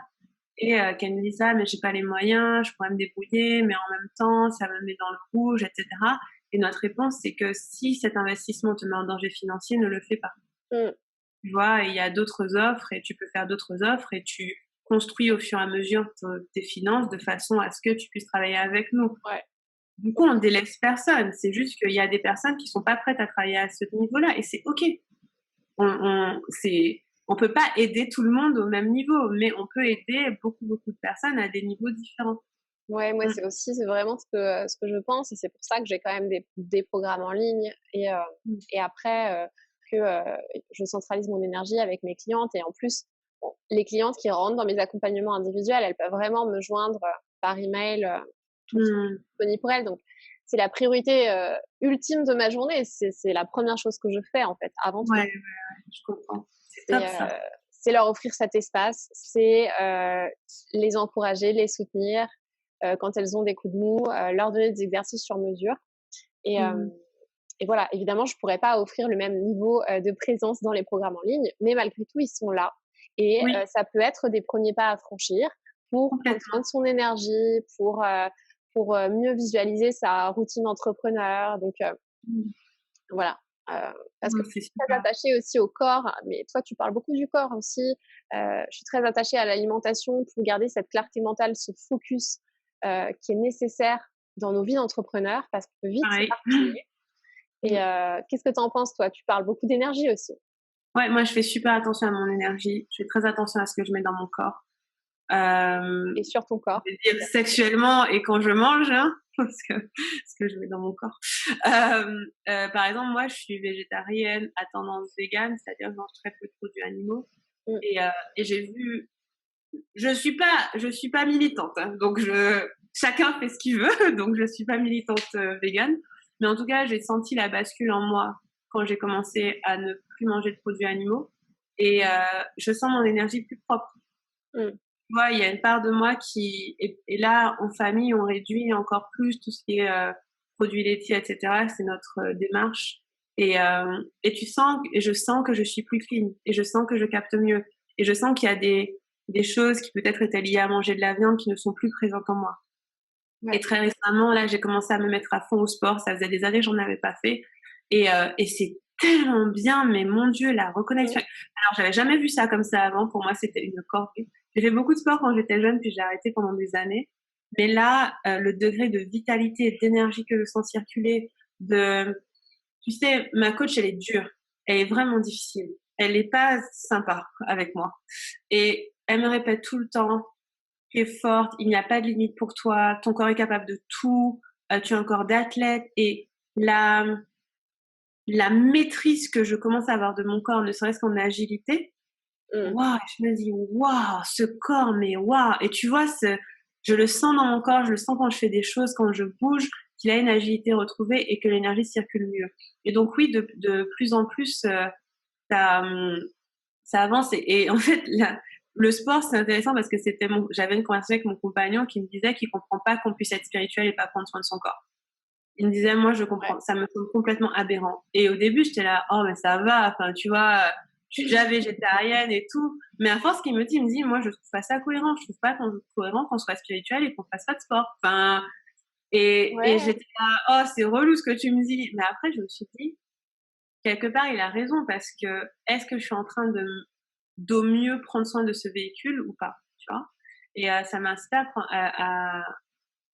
et qu'elles me disent: «Ah mais j'ai pas les moyens, je pourrais me débrouiller, mais en même temps, ça me met dans le rouge» et cetera et notre réponse, c'est que si cet investissement te met en danger financier, ne le fais pas. Mmh. Tu vois? Et il y a d'autres offres et tu peux faire d'autres offres et tu construis au fur et à mesure tes finances de façon à ce que tu puisses travailler avec nous. Ouais. Du coup, on délaisse personne, c'est juste qu'il y a des personnes qui sont pas prêtes à travailler à ce niveau-là et c'est OK. On c'est on peut pas aider tout le monde au même niveau, mais on peut aider beaucoup de personnes à des niveaux différents. Ouais, moi, c'est vraiment ce que je pense et c'est pour ça que j'ai quand même des programmes en ligne et après, que, je centralise mon énergie avec mes clientes et en plus, bon, les clientes qui rentrent dans mes accompagnements individuels, elles peuvent vraiment me joindre, par email, tout le temps Mmh. disponible pour elles donc c'est la priorité, ultime de ma journée. C'est la première chose que je fais, en fait, avant Ouais, tout. ouais, ouais, je comprends. C'est C'est, top ça. c'est leur offrir cet espace, c'est, les encourager, les soutenir, quand elles ont des coups de mou, leur donner des exercices sur mesure et Mmh. hem et voilà, évidemment, je pourrais pas offrir le même niveau, de présence dans les programmes en ligne, mais malgré tout, ils sont là et Oui, ça peut être des premiers pas à franchir pour prendre soin complètement. de son énergie, pour, mieux visualiser sa routine entrepreneur donc Mmh. voilà, parce que Mmh, je c'est suis très super. attachée aussi au corps, mais toi, tu parles beaucoup du corps aussi. Je suis très attachée à l'alimentation pour garder cette clarté mentale, ce focus, qui est nécessaire dans nos vies d'entrepreneurs parce qu'on peut vite Pareil. s'éparpiller et Mmh. qu'est-ce que tu en penses toi? Tu parles beaucoup d'énergie aussi Ouais, moi, je fais super attention à mon énergie. Je fais très attention à ce que je mets dans mon corps. et sur ton corps. Je vais dire sexuellement et quand je mange, hein, parce que ce que je mets dans mon corps. Par exemple, moi, je suis végétarienne à tendance végane, c'est-à-dire que je mange très peu de produits animaux. Mmh, Et, et j'ai vu, je suis pas militante, hein, donc chacun fait ce qu'il veut, donc je suis pas militante végane. Mais en tout cas, j'ai senti la bascule en moi quand j'ai commencé à ne plus manger de produits animaux. Et je sens mon énergie plus propre. mmh, Tu vois, il y a une part de moi qui et là, en famille, on réduit encore plus tout ce qui est, produits laitiers et cetera. C'est notre, démarche et tu sens et je sens que je suis plus clean et je sens que je capte mieux et je sens qu'il y a des choses qui peut-être étaient liées à manger de la viande qui ne sont plus présentes en moi et ouais. très récemment, là, j'ai commencé à me mettre à fond au sport. Ça faisait des années que j'en avais pas fait et c'est tellement bien, mais mon Dieu, la Mmh, reconnexion. Alors, j'avais jamais vu ça comme ça avant. Pour moi, c'était une corvée. J'ai fait beaucoup de sport quand j'étais jeune, puis j'ai arrêté pendant des années. Mais là, le degré de vitalité et d'énergie que je sens circuler, de, tu sais, ma coach, elle est dure. Elle est vraiment difficile. Elle est pas sympa avec moi. Et elle me répète tout le temps, tu es forte, il n'y a pas de limite pour toi, ton corps est capable de tout, tu es un corps d'athlète et la la maîtrise que je commence à avoir de mon corps, ne serait-ce qu'en agilité, mmh. waouh, je me dis: «Waouh, ce corps, mais waouh» et tu vois, je le sens dans mon corps, je le sens quand je fais des choses, quand je bouge, qu'il a une agilité retrouvée et que l'énergie circule mieux et donc oui, de plus en plus, ça, ça avance et en fait, le sport, c'est intéressant parce que j'avais une conversation avec mon compagnon qui me disait qu'il comprend pas qu'on puisse être spirituel et pas prendre soin de son corps. Il me disait: «Moi, je Ouais. comprends, ça me semble complètement aberrant» et au début, j'étais là: «Oh mais ça va, enfin, tu vois, je suis déjà végétarienne et tout», mais à force qu'il me dit, il me dit: «Moi, je trouve pas ça cohérent, je trouve pas cohérent qu'on soit spirituel et qu'on fasse pas de sport». Enfin et Ouais, j'étais là: «Oh, c'est relou ce que tu me dis», mais après, je me suis dit: «Quelque part, il a raison parce que est-ce que je suis en train d'au mieux prendre soin de ce véhicule ou pas?» Tu vois? Et ça m'incite à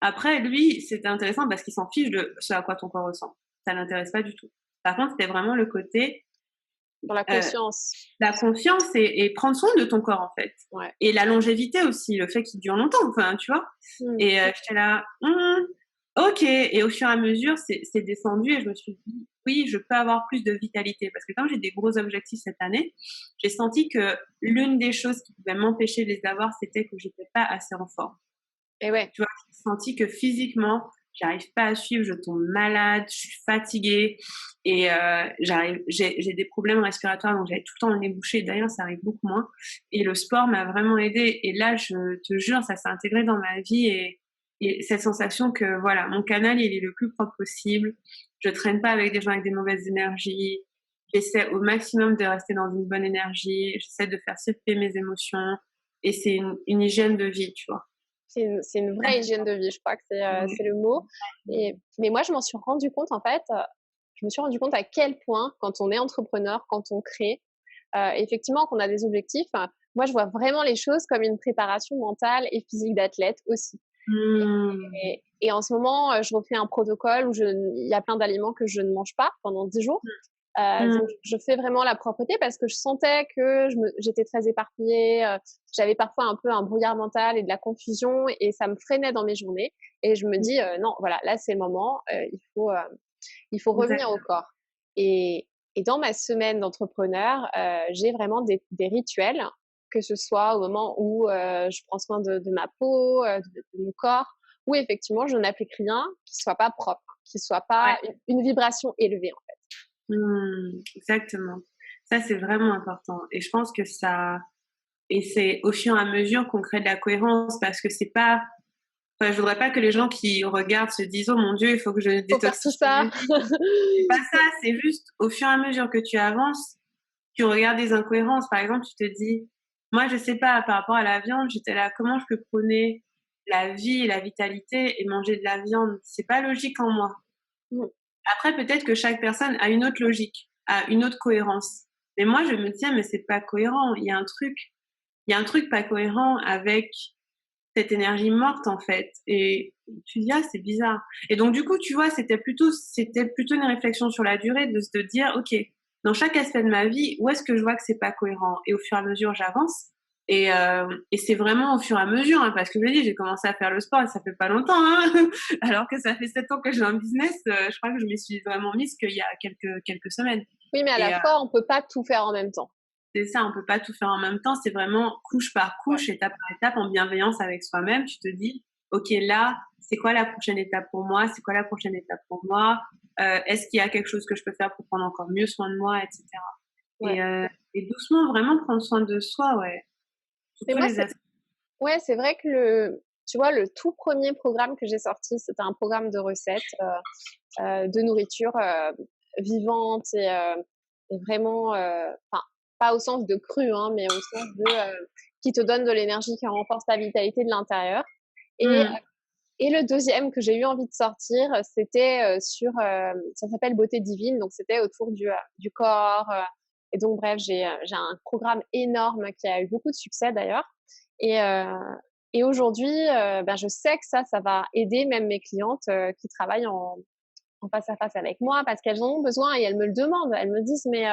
après lui, c'était intéressant parce qu'il s'en fiche de ce à quoi ton corps ressent. Ça l'intéresse pas du tout. Par contre, c'était vraiment le côté, pour la heu, conscience. la confiance et prendre soin de ton corps, en fait. Ouais. Et la longévité aussi, le fait qu'il dure longtemps, enfin, tu vois? Mmh. Et j'étais là: OK» et au fur et à mesure, c'est descendu et je me suis dit: «Oui, je peux avoir plus de vitalité» parce que comme j'ai des gros objectifs cette année, j'ai senti que l'une des choses qui pouvait m'empêcher de les avoir, c'était que j'étais pas assez en forme. Et ouais. Tu vois? J'ai senti que physiquement, j'arrive pas à suivre, je tombe malade, je suis fatiguée et j'ai des problèmes respiratoires, donc j'avais tout le temps le nez bouché. D'ailleurs, ça arrive beaucoup moins et le sport m'a vraiment aidée et là, je te jure, ça s'est intégré dans ma vie et cette sensation que voilà, mon canal, il est le plus propre possible. Je traîne pas avec des gens avec des mauvaises énergies. J'essaie au maximum de rester dans une bonne énergie. J'essaie de faire circuler mes émotions et c'est une hygiène de vie, tu vois? C'est une vraie hygiène de vie, je crois que c'est le mot et mais moi, je m'en suis rendu compte, en fait, je me suis rendu compte à quel point, quand on est entrepreneur, quand on crée, effectivement, qu'on a des objectifs, moi, je vois vraiment les choses comme une préparation mentale et physique d'athlète aussi Mmh. et en ce moment, je refais un protocole où il y a plein d'aliments que je ne mange pas pendant 10 jours Donc, je fais vraiment la propreté parce que je sentais que j'étais très éparpillée. J'avais parfois un peu un brouillard mental et de la confusion et ça me freinait dans mes journées. Et je me dis, non, voilà, là, c'est le moment. Il faut revenir au corps. Et, et dans ma semaine d'entrepreneur, j'ai vraiment des rituels, que ce soit au moment où je prends soin de ma peau, de mon corps, où effectivement, je n'applique rien qui soit pas propre, qui soit pas une vibration élevée, en fait. Exactement. Ça, c'est vraiment important. Et je pense que et c'est au fur et à mesure qu'on crée de la cohérence parce que c'est pas, enfin, je voudrais pas que les gens qui regardent se disent, oh mon Dieu, il faut que je Faut faire tout détoxifie. ça. C'est pas ça, c'est juste au fur et à mesure que tu avances, tu regardes des incohérences. Par exemple, tu te dis, moi, je sais pas, par rapport à la viande, j'étais là, comment je peux prôner la vie et la vitalité et manger de la viande? C'est pas logique en moi. Mm. Après, peut-être que chaque personne a une autre logique, a une autre cohérence. Mais moi, je me dis, mais c'est pas cohérent. Il y a un truc pas cohérent avec cette énergie morte, en fait. Et tu dis, ah, c'est bizarre. Et donc, du coup, tu vois, c'était plutôt une réflexion sur la durée de se dire, OK, dans chaque aspect de ma vie, où est-ce que je vois que c'est pas cohérent? Et au fur et à mesure, j'avance. Et c'est vraiment au fur et à mesure, hein, parce que je dis, j'ai commencé à faire le sport et ça fait pas longtemps, hein, alors que ça fait 7 ans que j'ai un business. Je crois que je m'y suis vraiment mise qu'il y a quelques semaines. Oui, mais à Et la fois, on peut pas tout faire en même temps. c'est ça, on peut pas tout faire en même temps. C'est vraiment couche par couche, étape par étape, en bienveillance avec soi-même. Tu te dis, ok, là, c'est quoi la prochaine étape pour moi? C'est quoi la prochaine étape pour moi? Est-ce qu'il y a quelque chose que je peux faire pour prendre encore mieux soin de moi, etc. Ouais. Et doucement, vraiment prendre soin de soi, ouais. Sur Mais tous moi, les aspects. ouais, c'est vrai que tu vois, le tout premier programme que j'ai sorti, c'était un programme de recettes, de nourriture vivante et vraiment, enfin, pas au sens de cru, hein, mais au sens qui te donne de l'énergie, qui renforce ta vitalité de l'intérieur. Et, Mmh. et le deuxième que j'ai eu envie de sortir, c'était ça s'appelle Beauté divine, donc c'était autour du corps. Et donc, bref, j'ai un programme énorme qui a eu beaucoup de succès d'ailleurs. Et, euh, et aujourd'hui, ben, je sais que ça va aider même mes clientes qui travaillent en face à face avec moi parce qu'elles en ont besoin et elles me le demandent. Elles me disent, mais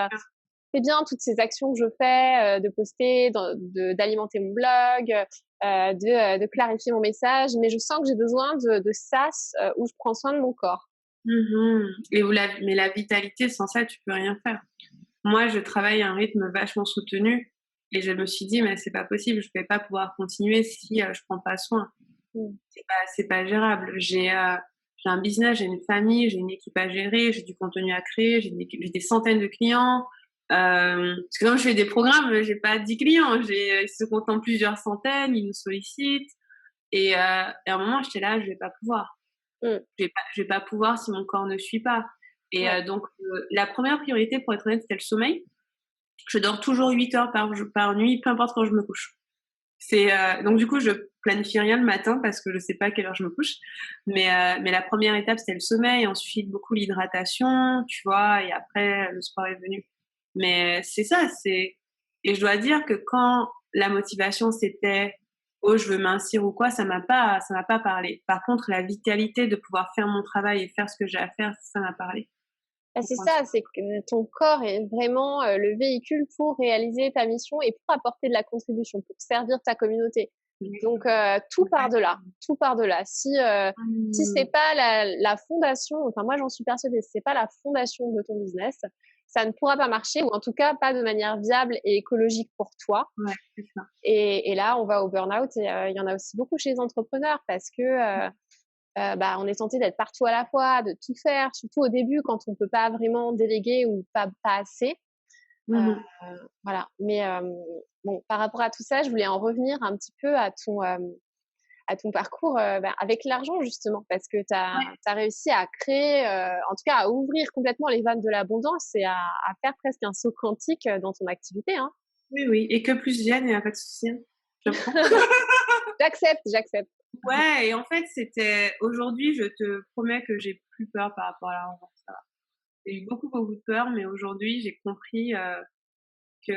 c'est bien toutes ces actions que je fais, de poster, d'alimenter mon blog, de clarifier mon message, mais je sens que j'ai besoin de sas où je prends soin de mon corps. Mmh. Mais la vitalité, sans ça, tu peux rien faire. Moi, je travaille à un rythme vachement soutenu et je me suis dit, mais c'est pas possible, je vais pas pouvoir continuer si je prends pas soin. Mmh. C'est pas gérable. J'ai un business, j'ai une famille, j'ai une équipe à gérer, j'ai du contenu à créer, j'ai des centaines de clients. Parce que quand je fais des programmes, j'ai pas 10 clients, ils se comptent en plusieurs centaines, ils nous sollicitent. Et à un moment, j'étais là, je vais pas pouvoir. Mmh. Je vais pas pouvoir si mon corps ne suit pas. Et Ouais. donc, la première priorité, pour être honnête, c'était le sommeil. Je dors toujours 8 heures par nuit, peu importe quand je me couche. Donc du coup, je planifie rien le matin parce que je sais pas à quelle heure je me couche. Mais la première étape, c'était le sommeil, ensuite beaucoup l'hydratation, tu vois, et après le sport est venu. Mais c'est ça, et je dois dire que quand la motivation c'était oh je veux mincir ou quoi, ça m'a pas parlé. Par contre, la vitalité de pouvoir faire mon travail et faire ce que j'ai à faire, ça m'a parlé. Bah, c'est ça, c'est que ton corps est vraiment le véhicule pour réaliser ta mission et pour apporter de la contribution, pour servir ta communauté. Donc tout part de là, tout part de là. Si c'est pas la fondation, enfin moi j'en suis persuadée, si c'est pas la fondation de ton business, ça ne pourra pas marcher ou en tout cas pas de manière viable et écologique pour toi. Ouais, c'est ça. Et là on va au burn-out et il y en a aussi beaucoup chez les entrepreneurs parce que bah, on est tenté d'être partout à la fois, de tout faire, surtout au début quand on peut pas vraiment déléguer ou pas assez. Mmh mh. Voilà. Mais bon, par rapport à tout ça, je voulais en revenir un petit peu à ton parcours bah, avec l'argent justement, parce que tu as Ouais. réussi à créer, en tout cas à ouvrir complètement les vannes de l'abondance et à faire presque un saut quantique dans ton activité. Hein. Oui, oui, et que plus je gagne, il y a pas de souci, hein. Je prends. J'accepte, j'accepte. Ouais, et en fait, aujourd'hui, je te promets que j'ai plus peur par rapport à l'argent, ça va. J'ai eu beaucoup, beaucoup de peur, mais aujourd'hui, j'ai compris, que,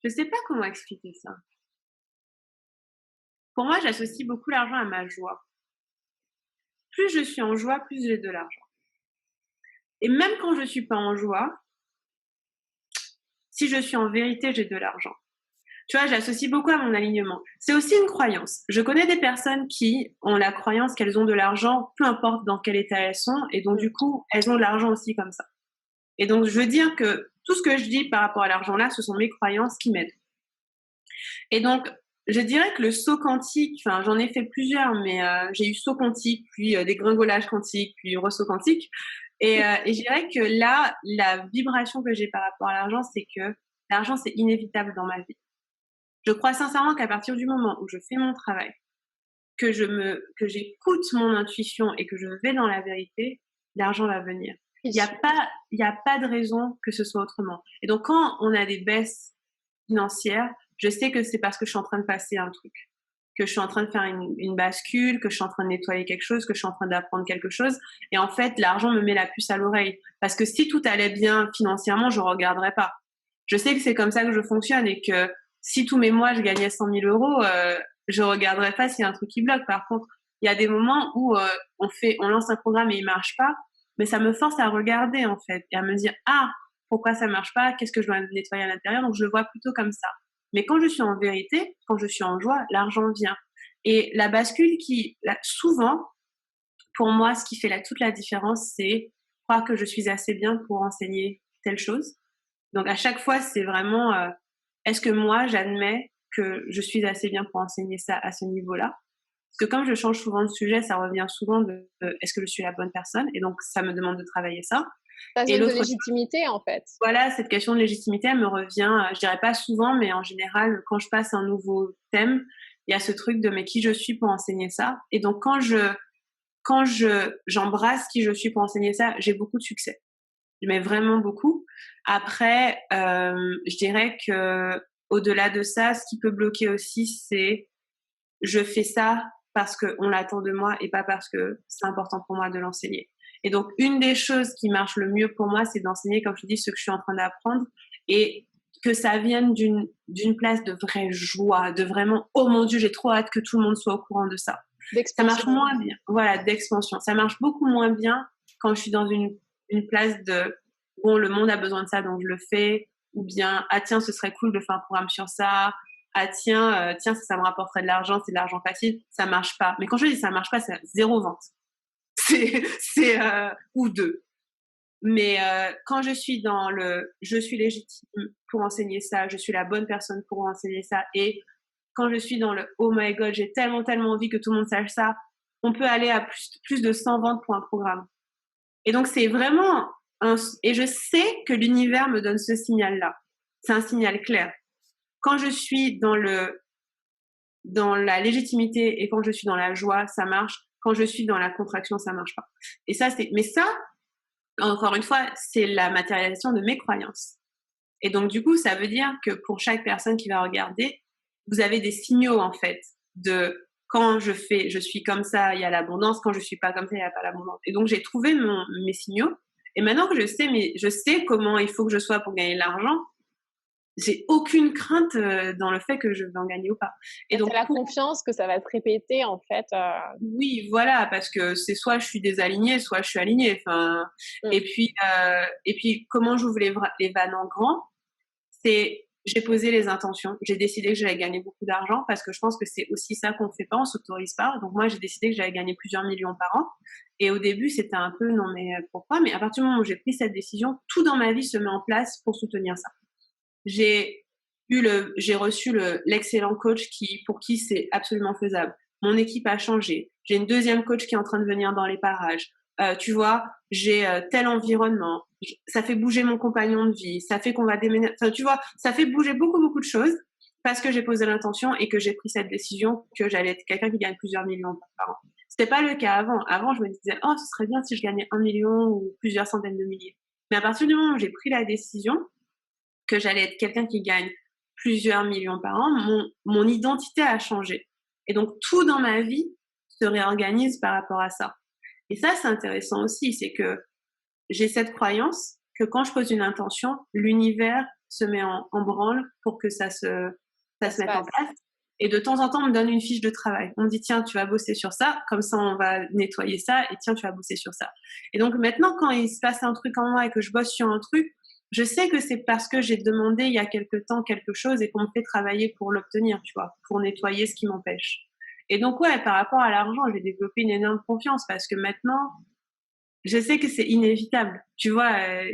je sais pas comment expliquer ça. Pour moi, j'associe beaucoup l'argent à ma joie. Plus je suis en joie, plus j'ai de l'argent. Et même quand je suis pas en joie, si je suis en vérité, j'ai de l'argent. Tu vois, j'associe beaucoup à mon alignement. C'est aussi une croyance. Je connais des personnes qui ont la croyance qu'elles ont de l'argent, peu importe dans quel état elles sont, et donc du coup, elles ont de l'argent aussi comme ça. Et donc, je veux dire que tout ce que je dis par rapport à l'argent là, ce sont mes croyances qui m'aident. Et donc, je dirais que le saut quantique, enfin, j'en ai fait plusieurs, mais j'ai eu saut quantique, puis dégringolage quantique, puis ressaut quantique. Et je dirais que là, la vibration que j'ai par rapport à l'argent, c'est que l'argent, c'est inévitable dans ma vie. Je crois sincèrement qu'à partir du moment où je fais mon travail, que j'écoute mon intuition et que je vais dans la vérité, l'argent va venir. Il n'y a pas de raison que ce soit autrement. Et donc, quand on a des baisses financières, je sais que c'est parce que je suis en train de passer un truc, que je suis en train de faire une bascule, que je suis en train de nettoyer quelque chose, que je suis en train d'apprendre quelque chose. Et en fait, l'argent me met la puce à l'oreille. Parce que si tout allait bien financièrement, je ne regarderais pas. Je sais que c'est comme ça que je fonctionne et que si tous mes mois je gagnais 100 000 euros, je regarderais pas s'il y a un truc qui bloque. Par contre, il y a des moments où on lance un programme et il marche pas, mais ça me force à regarder en fait et à me dire pourquoi ça marche pas, qu'est-ce que je dois nettoyer à l'intérieur. Donc je le vois plutôt comme ça. Mais quand je suis en vérité, quand je suis en joie, l'argent vient. Et la bascule souvent, pour moi, ce qui fait toute la différence, c'est croire que je suis assez bien pour enseigner telle chose. Donc à chaque fois, c'est vraiment est-ce que moi, j'admets que je suis assez bien pour enseigner ça à ce niveau-là? Parce que comme je change souvent de sujet, ça revient souvent de est-ce que je suis la bonne personne? Et donc, ça me demande de travailler ça. Ta Et zone de l'autre, légitimité, en fait. voilà, cette question de légitimité, elle me revient, je dirais pas souvent, mais en général, quand je passe un nouveau thème, il y a ce truc de mais qui je suis pour enseigner ça? Et donc, quand j'embrasse qui je suis pour enseigner ça, j'ai beaucoup de succès. Mais vraiment beaucoup. Après, je dirais que au-delà de ça, ce qui peut bloquer aussi, c'est je fais ça parce qu'on l'attend de moi et pas parce que c'est important pour moi de l'enseigner. Et donc, une des choses qui marche le mieux pour moi, c'est d'enseigner, comme je dis, ce que je suis en train d'apprendre et que ça vienne d'une place de vraie joie, de vraiment, oh mon Dieu, j'ai trop hâte que tout le monde soit au courant de ça. Ça marche moins bien. Voilà, d'expansion. Ça marche beaucoup moins bien quand je suis dans une place de bon, le monde a besoin de ça, donc je le fais, ou bien tiens, ce serait cool de faire un programme sur ça, tiens, ça me rapporterait de l'argent, c'est de l'argent facile, ça marche pas. Mais quand je dis ça marche pas, c'est zéro vente. C'est ou deux. Mais quand je suis dans je suis légitime pour enseigner ça, je suis la bonne personne pour enseigner ça, et quand je suis dans oh my god, j'ai tellement envie que tout le monde sache ça, on peut aller à plus de 100 ventes pour un programme. Et donc c'est vraiment et je sais que l'univers me donne ce signal-là. C'est un signal clair. Quand je suis dans la légitimité et quand je suis dans la joie, ça marche. Quand je suis dans la contraction, ça marche pas. Et ça, mais ça, encore une fois, c'est la matérialisation de mes croyances. Et donc, du coup, ça veut dire que pour chaque personne qui va regarder, vous avez des signaux, en fait, de quand je suis comme ça, il y a l'abondance. Quand je suis pas comme ça, il n'y a pas l'abondance. Et donc, j'ai trouvé mes signaux. Et maintenant que je sais comment il faut que je sois pour gagner de l'argent, j'ai aucune crainte dans le fait que je vais en gagner ou pas. Et donc, la confiance que ça va se répéter, en fait. Oui, voilà, parce que c'est soit je suis désalignée, soit je suis alignée. Enfin, et puis comment j'ouvre les vannes en grand, c'est j'ai posé les intentions. J'ai décidé que j'allais gagner beaucoup d'argent parce que je pense que c'est aussi ça qu'on fait pas, on s'autorise pas. Donc moi, j'ai décidé que j'allais gagner plusieurs millions par an. Et au début, c'était un peu non mais pourquoi? Mais à partir du moment où j'ai pris cette décision, tout dans ma vie se met en place pour soutenir ça. J'ai reçu l'excellent coach pour qui c'est absolument faisable. Mon équipe a changé. J'ai une deuxième coach qui est en train de venir dans les parages. Tu vois, j'ai tel environnement. Ça fait bouger mon compagnon de vie. Ça fait qu'on va déménager. Enfin, tu vois, ça fait bouger beaucoup de choses parce que j'ai posé l'intention et que j'ai pris cette décision que j'allais être quelqu'un qui gagne plusieurs millions par an. C'était pas le cas avant. Avant, je me disais, oh, ce serait bien si je gagnais 1 million ou plusieurs centaines de milliers. Mais à partir du moment où j'ai pris la décision que j'allais être quelqu'un qui gagne plusieurs millions par an, mon identité a changé. Et donc, tout dans ma vie se réorganise par rapport à ça. Et ça, c'est intéressant aussi, c'est que j'ai cette croyance que quand je pose une intention, l'univers se met en branle pour que ça se mette en place. Et de temps en temps, on me donne une fiche de travail. On me dit, tiens, tu vas bosser sur ça, comme ça, on va nettoyer ça, et tiens, tu vas bosser sur ça. Et donc maintenant, quand il se passe un truc en moi et que je bosse sur un truc, je sais que c'est parce que j'ai demandé il y a quelque temps quelque chose et qu'on me fait travailler pour l'obtenir, tu vois, pour nettoyer ce qui m'empêche. Et donc, ouais, par rapport à l'argent, j'ai développé une énorme confiance parce que maintenant, je sais que c'est inévitable. Tu vois,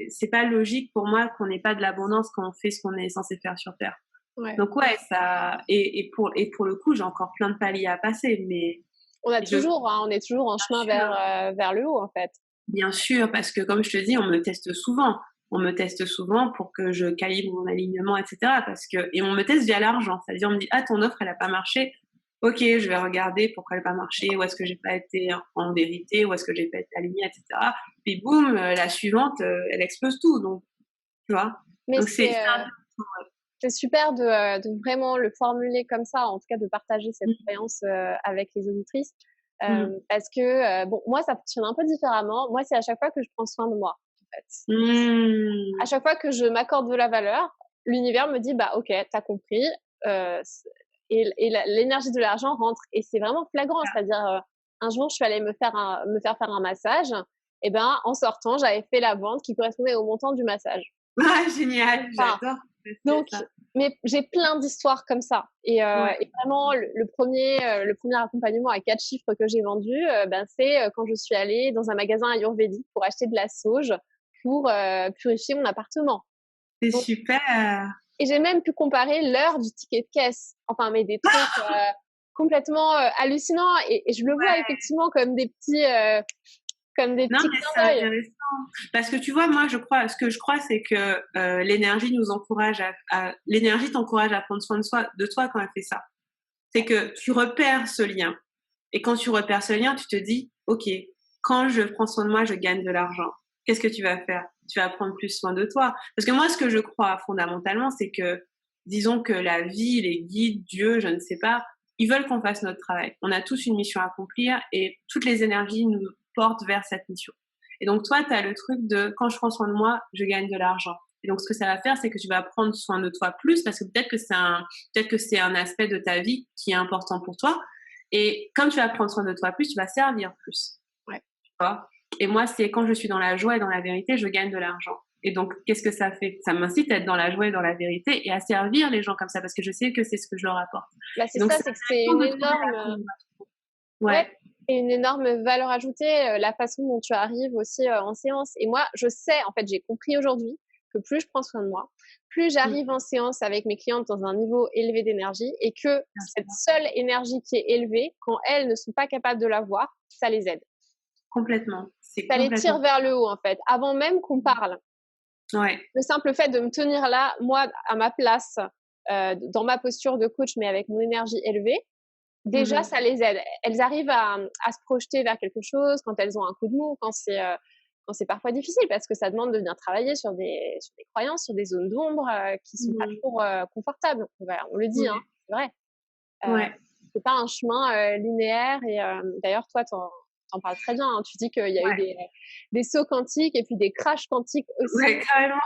c'est pas logique pour moi qu'on n'ait pas de l'abondance quand on fait ce qu'on est censé faire sur Terre. Ouais. Donc ouais, ça et pour le coup, j'ai encore plein de paliers à passer, mais On a je toujours, on est toujours en chemin vers le haut, en fait. bien sûr, parce que comme je te dis, on me teste souvent. On me teste souvent pour que je calibre mon alignement, etc. Et on me teste via l'argent. C'est-à-dire, on me dit, ah, ton offre, elle a pas marché. Ok, je vais regarder pourquoi elle n'a pas marché, où est-ce que j'ai pas été en vérité, où est-ce que j'ai pas été alignée, etc. Puis boum, la suivante, elle explose tout. Donc, tu vois. Mais Donc c'est super de vraiment le formuler comme ça, en tout cas de partager cette croyance avec les auditrices. Parce que, bon, moi, ça fonctionne un peu différemment. Moi, c'est à chaque fois que je prends soin de moi, en fait. À chaque fois que je m'accorde de la valeur, l'univers me dit, bah, ok, t'as compris. Et l'énergie de l'argent rentre. Et c'est vraiment flagrant. C'est-à-dire, un jour, je suis allée me faire faire un massage. Et ben, en sortant, j'avais fait la vente qui correspondait au montant du massage. Ah, génial, Enfin, j'adore. donc, mais j'ai plein d'histoires comme ça. Et vraiment, le premier accompagnement à 4 chiffres que j'ai vendu, ben, c'est quand je suis allée dans un magasin ayurvédique pour acheter de la sauge pour purifier mon appartement. C'est Donc, super. et j'ai même pu comparer l'heure du ticket de caisse. Enfin, mais des trucs complètement hallucinants. Et je le vois effectivement comme des petits Non, mais c'est intéressant. Parce que tu vois, moi, ce que je crois, c'est que l'énergie nous encourage l'énergie t'encourage à prendre soin de toi quand elle fait ça. C'est que tu repères ce lien. Et quand tu repères ce lien, tu te dis, OK, quand je prends soin de moi, je gagne de l'argent. Qu'est-ce que tu vas faire? Tu vas prendre plus soin de toi. Parce que moi, ce que je crois fondamentalement, c'est que, disons que la vie, les guides, Dieu, je ne sais pas, ils veulent qu'on fasse notre travail. On a tous une mission à accomplir et toutes les énergies nous portent vers cette mission. Et donc, toi, tu as le truc de quand je prends soin de moi, je gagne de l'argent. Et donc, ce que ça va faire, c'est que tu vas prendre soin de toi plus parce que peut-être que c'est un aspect de ta vie qui est important pour toi. Et comme tu vas prendre soin de toi plus, tu vas servir plus. Ouais. Tu vois? Et moi, c'est quand je suis dans la joie et dans la vérité, je gagne de l'argent. Et donc, qu'est-ce que ça fait? Ça m'incite à être dans la joie et dans la vérité et à servir les gens comme ça parce que je sais que c'est ce que je leur apporte. Là, c'est ça, c'est que c'est une énorme, et une énorme valeur ajoutée, la façon dont tu arrives aussi en séance. Et moi, je sais, en fait, j'ai compris aujourd'hui que plus je prends soin de moi, plus j'arrive en séance avec mes clientes dans un niveau élevé d'énergie et que cette seule énergie qui est élevée, quand elles ne sont pas capables de la voir, ça les aide. Complètement. Ça les tire vers le haut, en fait, avant même qu'on parle. Ouais. Le simple fait de me tenir là, moi, à ma place, dans ma posture de coach, mais avec mon énergie élevée, déjà, ça les aide. Elles arrivent à se projeter vers quelque chose quand elles ont un coup de mou, quand c'est parfois difficile, parce que ça demande de venir travailler sur des croyances, sur des zones d'ombre qui sont pas toujours confortables. On le dit, hein, c'est vrai. C'est pas un chemin linéaire. Et d'ailleurs, toi, t'en parles très bien. Hein. Tu dis qu'il y a eu des sauts quantiques et puis des crashs quantiques aussi. Ouais, carrément.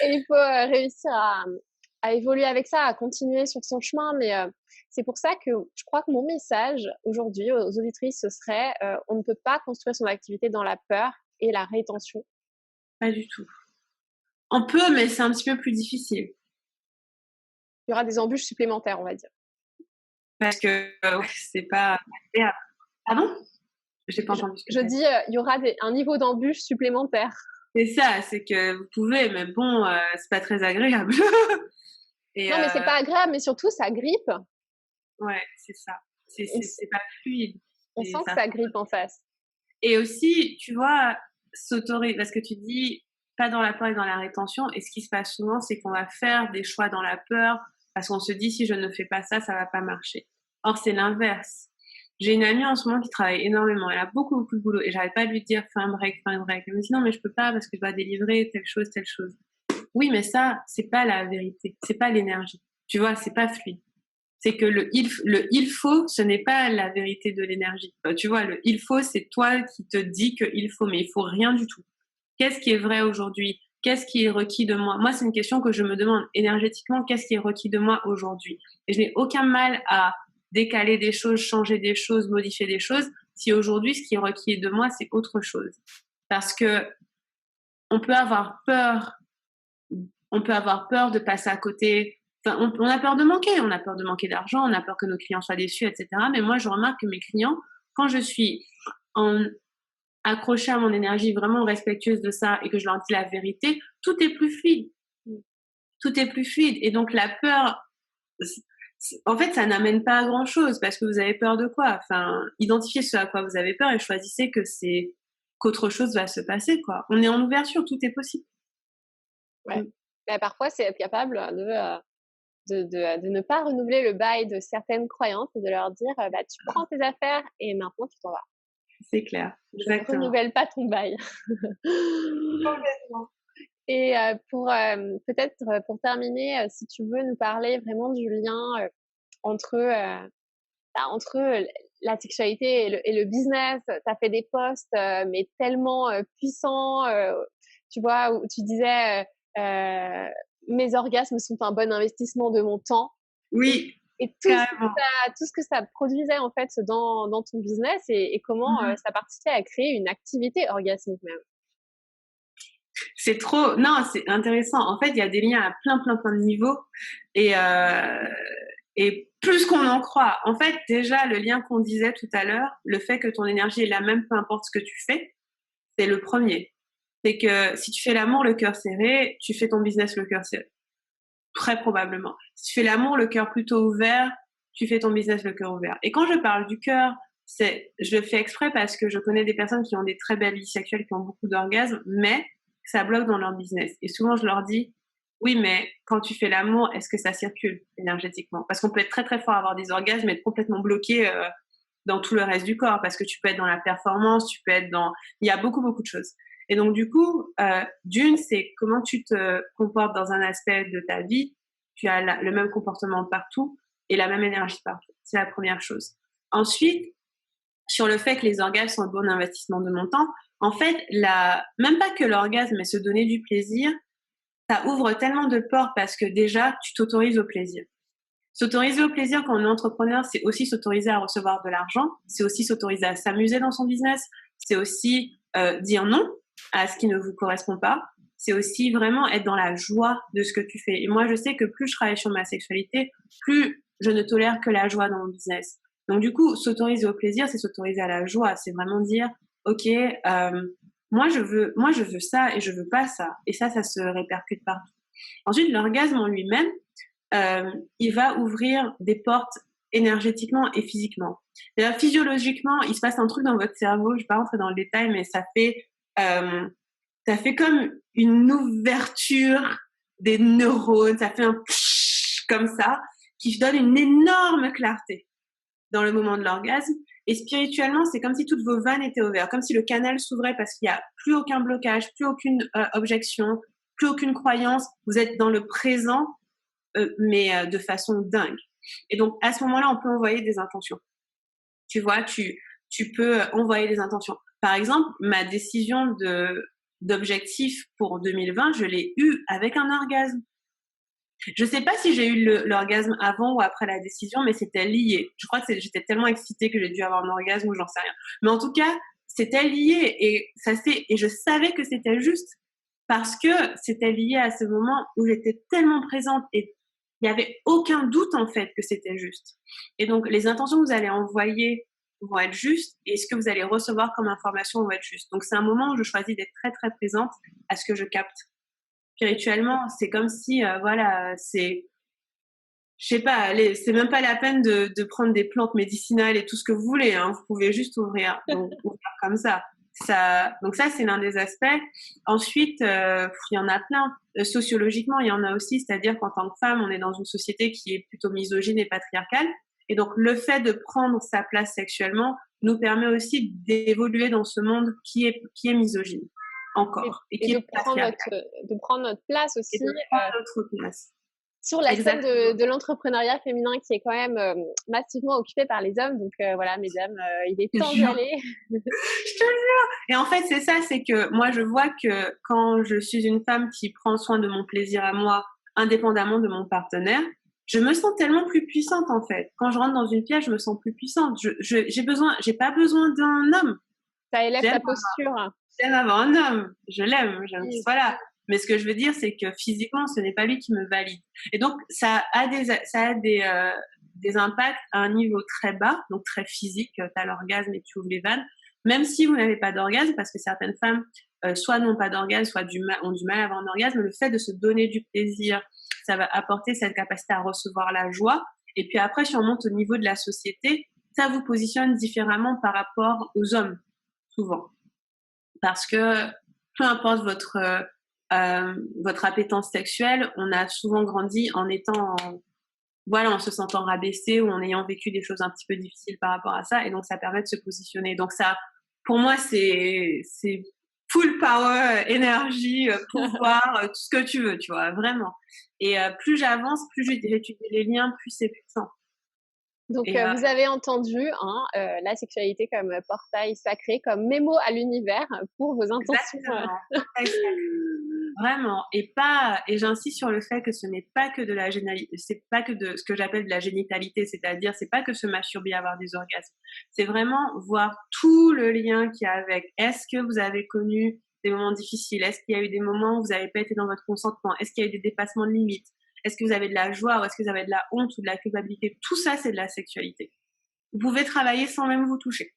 Et il faut réussir à évoluer avec ça, à continuer sur son chemin. Mais c'est pour ça que je crois que mon message aujourd'hui aux auditrices, ce serait on ne peut pas construire son activité dans la peur et la rétention. Pas du tout. On peut, mais c'est un petit peu plus difficile. Il y aura des embûches supplémentaires, on va dire. Parce que c'est pas agréable. Pardon? Je n'ai pas entendu. Je dis, il y aura un niveau d'embûche supplémentaire. C'est ça, c'est que vous pouvez, mais bon, c'est pas très agréable. Non, mais c'est pas agréable, mais surtout, ça grippe. Ouais, c'est ça. C'est pas fluide. On sent que ça grippe en face. Et aussi, tu vois, parce que tu dis pas dans la peur et dans la rétention. Et ce qui se passe souvent, c'est qu'on va faire des choix dans la peur parce qu'on se dit si je ne fais pas ça, ça va pas marcher. Or, c'est l'inverse. J'ai une amie en ce moment qui travaille énormément. Elle a beaucoup, beaucoup de boulot et j'arrête pas de lui dire fais un break, fais un break. Elle me dit non, mais je peux pas parce que je dois délivrer telle chose, telle chose. Oui, mais ça, c'est pas la vérité. C'est pas l'énergie. Tu vois, c'est pas fluide. C'est que le il faut, ce n'est pas la vérité de l'énergie. Tu vois, le il faut, c'est toi qui te dis que il faut, mais il faut rien du tout. Qu'est-ce qui est vrai aujourd'hui? qu'est-ce qui est requis de moi? Moi, c'est une question que je me demande énergétiquement, qu'est-ce qui est requis de moi aujourd'hui? Et je n'ai aucun mal à décaler des choses, changer des choses, modifier des choses, si aujourd'hui, ce qui est requis de moi, c'est autre chose. Parce que on peut avoir peur de passer à côté. Enfin, on a peur de manquer, on a peur de manquer d'argent, on a peur que nos clients soient déçus, etc. Mais moi, je remarque que mes clients, quand je suis accrochée à mon énergie, vraiment respectueuse de ça, et que je leur dis la vérité, tout est plus fluide. Tout est plus fluide. Et donc, la peur, en fait, ça n'amène pas à grand chose, parce que vous avez peur de quoi? Enfin, identifiez ce à quoi vous avez peur et choisissez qu'autre chose va se passer, quoi. On est en ouverture, tout est possible. Ouais. Bah, parfois, c'est être capable de ne pas renouveler le bail de certaines croyances et de leur dire, bah, tu prends tes affaires et maintenant tu t'en vas. C'est clair, Je ne exactement. renouvelle pas ton bail. Complètement. Et pour peut-être pour terminer, si tu veux nous parler vraiment du lien entre la sexualité et le business. Tu as fait des posts, mais tellement puissants, tu vois, où tu disais mes orgasmes sont un bon investissement de mon temps. Oui, et carrément. tout ce que ça produisait en fait dans ton business et comment ça participait à créer une activité orgasmique même. C'est trop, non, c'est intéressant. En fait, il y a des liens à plein de niveaux et plus qu'on en croit. En fait, déjà, le lien qu'on disait tout à l'heure, le fait que ton énergie est la même, peu importe ce que tu fais, c'est le premier. C'est que si tu fais l'amour le cœur serré, tu fais ton business le cœur serré. Très probablement. Si tu fais l'amour le cœur plutôt ouvert, tu fais ton business le cœur ouvert. Et quand je parle du cœur, je le fais exprès parce que je connais des personnes qui ont des très belles vies sexuelles, qui ont beaucoup d'orgasmes, mais ça bloque dans leur business. Et souvent, je leur dis, oui, mais quand tu fais l'amour, est-ce que ça circule énergétiquement? Parce qu'on peut être très très fort à avoir des orgasmes et être complètement bloqué dans tout le reste du corps, parce que tu peux être dans la performance, tu peux être dans... Il y a beaucoup de choses. Et donc, du coup, d'une, c'est comment tu te comportes dans un aspect de ta vie. Tu as le même comportement partout et la même énergie partout. C'est la première chose. Ensuite, sur le fait que les orgasmes sont un bon investissement de mon temps, en fait, même pas que l'orgasme, mais se donner du plaisir, ça ouvre tellement de portes parce que déjà, tu t'autorises au plaisir. S'autoriser au plaisir quand on est entrepreneur, c'est aussi s'autoriser à recevoir de l'argent, c'est aussi s'autoriser à s'amuser dans son business, c'est aussi dire non à ce qui ne vous correspond pas, c'est aussi vraiment être dans la joie de ce que tu fais. Et moi, je sais que plus je travaille sur ma sexualité, plus je ne tolère que la joie dans mon business. Donc du coup, s'autoriser au plaisir, c'est s'autoriser à la joie, c'est vraiment dire, ok, moi je veux ça et je veux pas ça. Et ça se répercute partout. Ensuite, l'orgasme en lui-même, il va ouvrir des portes énergétiquement et physiquement. D'ailleurs, physiologiquement, il se passe un truc dans votre cerveau, je ne vais pas rentrer dans le détail, mais ça fait comme une ouverture des neurones, ça fait un pshhh comme ça, qui donne une énorme clarté dans le moment de l'orgasme. Et spirituellement, c'est comme si toutes vos vannes étaient ouvertes, comme si le canal s'ouvrait parce qu'il n'y a plus aucun blocage, plus aucune objection, plus aucune croyance. Vous êtes dans le présent, mais de façon dingue. Et donc, à ce moment-là, on peut envoyer des intentions. Tu vois, tu peux envoyer des intentions. Par exemple, ma décision d'objectif pour 2020, je l'ai eue avec un orgasme. Je sais pas si j'ai eu l'orgasme avant ou après la décision, mais c'était lié. Je crois que j'étais tellement excitée que j'ai dû avoir un orgasme ou j'en sais rien. Mais en tout cas, c'était lié et je savais que c'était juste parce que c'était lié à ce moment où j'étais tellement présente et il n'y avait aucun doute en fait que c'était juste. Et donc, les intentions que vous allez envoyer vont être justes et ce que vous allez recevoir comme information vont être justes. Donc, c'est un moment où je choisis d'être très, très présente à ce que je capte. Spirituellement, c'est comme si, je sais pas, c'est même pas la peine de prendre des plantes médicinales et tout ce que vous voulez, hein. Vous pouvez juste ouvrir comme ça. Donc ça, c'est l'un des aspects. Ensuite, il y en a plein. Sociologiquement, il y en a aussi, c'est-à-dire qu'en tant que femme, on est dans une société qui est plutôt misogyne et patriarcale. Et donc, le fait de prendre sa place sexuellement nous permet aussi d'évoluer dans ce monde qui est misogyne encore. Et de prendre notre place aussi. Et de prendre notre place. sur la scène Exactement. de l'entrepreneuriat féminin qui est quand même massivement occupée par les hommes. Donc voilà, mesdames, il est Je te temps d'y jure. aller. Je te jure. Et en fait, c'est ça, c'est que moi, je vois que quand je suis une femme qui prend soin de mon plaisir à moi, indépendamment de mon partenaire, je me sens tellement plus puissante, en fait. Quand je rentre dans une pièce, je me sens plus puissante. J'ai pas besoin d'un homme. Ça élève J'aime ta posture. J'aime avoir un homme, je l'aime, j'aime, Oui. voilà. Mais ce que je veux dire, c'est que physiquement, ce n'est pas lui qui me valide. Et donc, ça a des impacts à un niveau très bas, donc très physique. Tu as l'orgasme et tu ouvres les vannes. Même si vous n'avez pas d'orgasme, parce que certaines femmes, soit n'ont pas d'orgasme, soit ont du mal à avoir un orgasme, le fait de se donner du plaisir, ça va apporter cette capacité à recevoir la joie. Et puis après, si on monte au niveau de la société, ça vous positionne différemment par rapport aux hommes, souvent. Parce que peu importe votre appétence sexuelle, on a souvent grandi en étant, voilà, en se sentant rabaissé ou en ayant vécu des choses un petit peu difficiles par rapport à ça, et donc ça permet de se positionner. Donc ça, pour moi, c'est full power, énergie, pouvoir, tout ce que tu veux, tu vois, vraiment. Et plus j'avance, plus j'étudie les liens, plus c'est puissant. Donc, Et vous avez entendu hein, la sexualité comme portail sacré, comme mémo à l'univers pour vos intentions. exactement, vraiment, et j'insiste sur le fait que ce n'est pas que de la génitalité, c'est pas que de ce que j'appelle de la génitalité, c'est-à-dire c'est pas que se masturber, avoir des orgasmes. C'est vraiment voir tout le lien qu'il y a avec. Est-ce que vous avez connu des moments difficiles? Est-ce qu'il y a eu des moments où vous n'avez pas été dans votre consentement? Est-ce qu'il y a eu des dépassements de limites? Est-ce que vous avez de la joie ou est-ce que vous avez de la honte ou de la culpabilité? Tout ça, c'est de la sexualité. Vous pouvez travailler sans même vous toucher.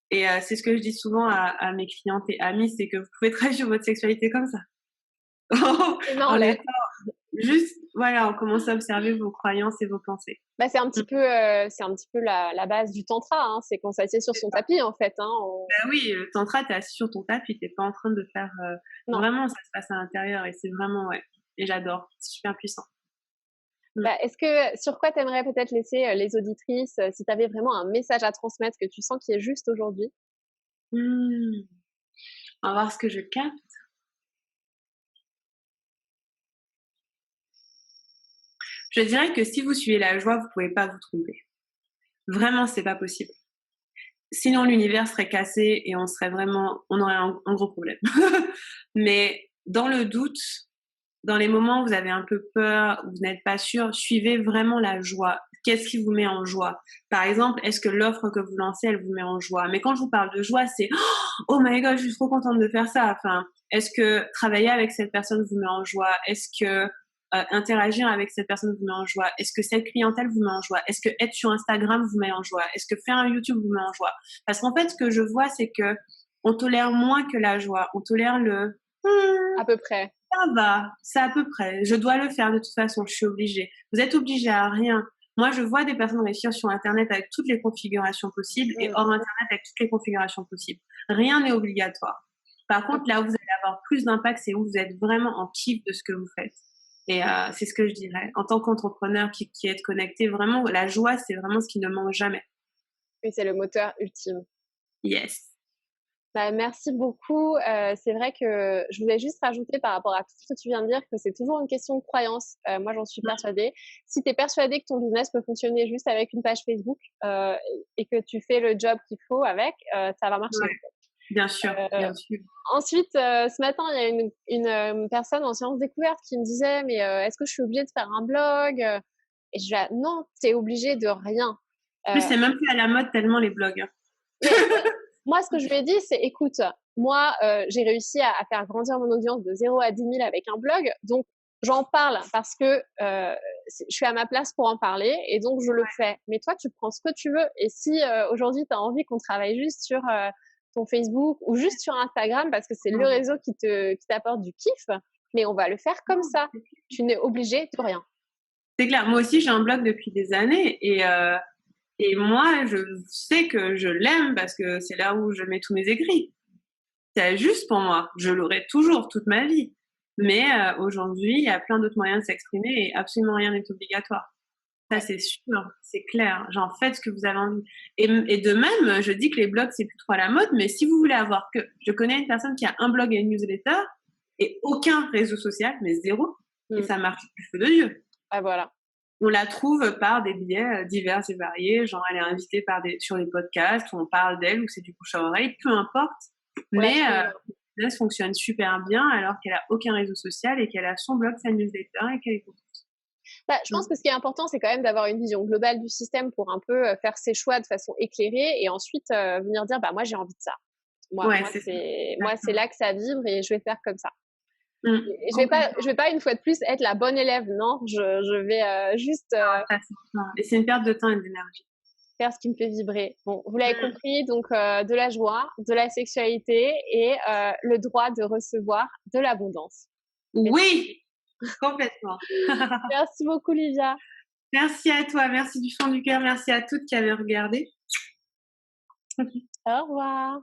Et c'est ce que je dis souvent à mes clientes et amies, c'est que vous pouvez travailler sur votre sexualité comme ça. Non, En étant juste, voilà, on commence à observer vos croyances et vos pensées. bah, c'est un petit peu la base du tantra, hein, c'est qu'on s'assied sur son tapis en fait. Hein, Bah oui, le tantra, t'es assis sur ton tapis, t'es pas en train de faire. Non. Vraiment, ça se passe à l'intérieur et c'est vraiment, ouais. Et j'adore, c'est super puissant. Bah, est-ce que sur quoi t'aimerais peut-être laisser les auditrices, si tu avais vraiment un message à transmettre que tu sens qui est juste aujourd'hui? Mmh. On va voir ce que je capte. Je dirais que si vous suivez la joie, vous pouvez pas vous tromper. Vraiment, c'est pas possible. Sinon, l'univers serait cassé et on aurait un gros problème. Mais dans le doute, dans les moments où vous avez un peu peur, où vous n'êtes pas sûr, suivez vraiment la joie. Qu'est-ce qui vous met en joie? Par exemple, est-ce que l'offre que vous lancez, elle vous met en joie? Mais quand je vous parle de joie, c'est oh my god, je suis trop contente de faire ça. Enfin, est-ce que travailler avec cette personne vous met en joie? Est-ce que interagir avec cette personne vous met en joie? Est-ce que cette clientèle vous met en joie? Est-ce que être sur Instagram vous met en joie? Est-ce que faire un YouTube vous met en joie? Parce qu'en fait, ce que je vois, c'est que on tolère moins que la joie. On tolère le À peu près. ça va, c'est à peu près. Je dois le faire de toute façon, je suis obligée. Vous êtes obligé à rien. Moi, je vois des personnes réussir sur Internet avec toutes les configurations possibles et hors Internet avec toutes les configurations possibles. Rien n'est obligatoire. Par contre, là où vous allez avoir plus d'impact, c'est où vous êtes vraiment en kiff de ce que vous faites. Et c'est ce que je dirais. En tant qu'entrepreneur qui est connecté, vraiment, la joie, c'est vraiment ce qui ne manque jamais. Oui, c'est le moteur ultime. Yes. Bah, merci beaucoup. C'est vrai que je voulais juste rajouter par rapport à tout ce que tu viens de dire que c'est toujours une question de croyance. Moi, j'en suis persuadée. Si tu es persuadé que ton business peut fonctionner juste avec une page Facebook et que tu fais le job qu'il faut avec, ça va marcher. Ouais. Bien sûr, bien sûr. Ensuite, ce matin, il y a une personne en séance découverte qui me disait, mais est-ce que je suis obligée de faire un blog? Et je dis, ah, non, tu es obligée de rien. En plus, c'est même plus à la mode tellement les blogs. Mais moi, ce que je lui ai dit, c'est, écoute, moi, j'ai réussi à faire grandir mon audience de 0 à 10 000 avec un blog. Donc, j'en parle parce que je suis à ma place pour en parler et donc je le fais. Mais toi, tu prends ce que tu veux. Et si aujourd'hui, tu as envie qu'on travaille juste sur ton Facebook ou juste sur Instagram parce que c'est le réseau qui t'apporte du kiff, mais on va le faire comme ça. Tu n'es obligé de rien. C'est clair. Moi aussi, j'ai un blog depuis des années et moi, je sais que je l'aime parce que c'est là où je mets tous mes écrits. C'est juste pour moi. Je l'aurai toujours toute ma vie. Mais aujourd'hui, il y a plein d'autres moyens de s'exprimer et absolument rien n'est obligatoire. Ça, c'est sûr, c'est clair. Genre, faites ce que vous avez envie. Et de même, je dis que les blogs, c'est plus trop à la mode, mais si vous voulez avoir que... Je connais une personne qui a un blog et une newsletter et aucun réseau social, mais zéro. Et ça marche du feu de Dieu. Ah voilà. On la trouve par des biais divers et variés, genre elle est invitée sur des podcasts où on parle d'elle, où c'est du bouche à oreille, peu importe. Ouais, Mais absolument. le business fonctionne super bien alors qu'elle a aucun réseau social et qu'elle a son blog, sa newsletter et qu'elle est contente. Bah, je pense que ce qui est important, c'est quand même d'avoir une vision globale du système pour un peu faire ses choix de façon éclairée et ensuite venir dire, bah moi j'ai envie de ça. Ouais, c'est ça. Moi c'est là que ça vibre et je vais faire comme ça. Et Complètement. je vais pas une fois de plus être la bonne élève, non. Je vais juste Ça, c'est ça. Et c'est une perte de temps et d'énergie. faire ce qui me fait vibrer. Bon, vous l'avez Mmh. compris, donc de la joie, de la sexualité et le droit de recevoir de l'abondance. Oui, complètement. Merci beaucoup, Livia. Merci à toi, merci du fond du cœur, merci à toutes qui avaient regardé. Au revoir.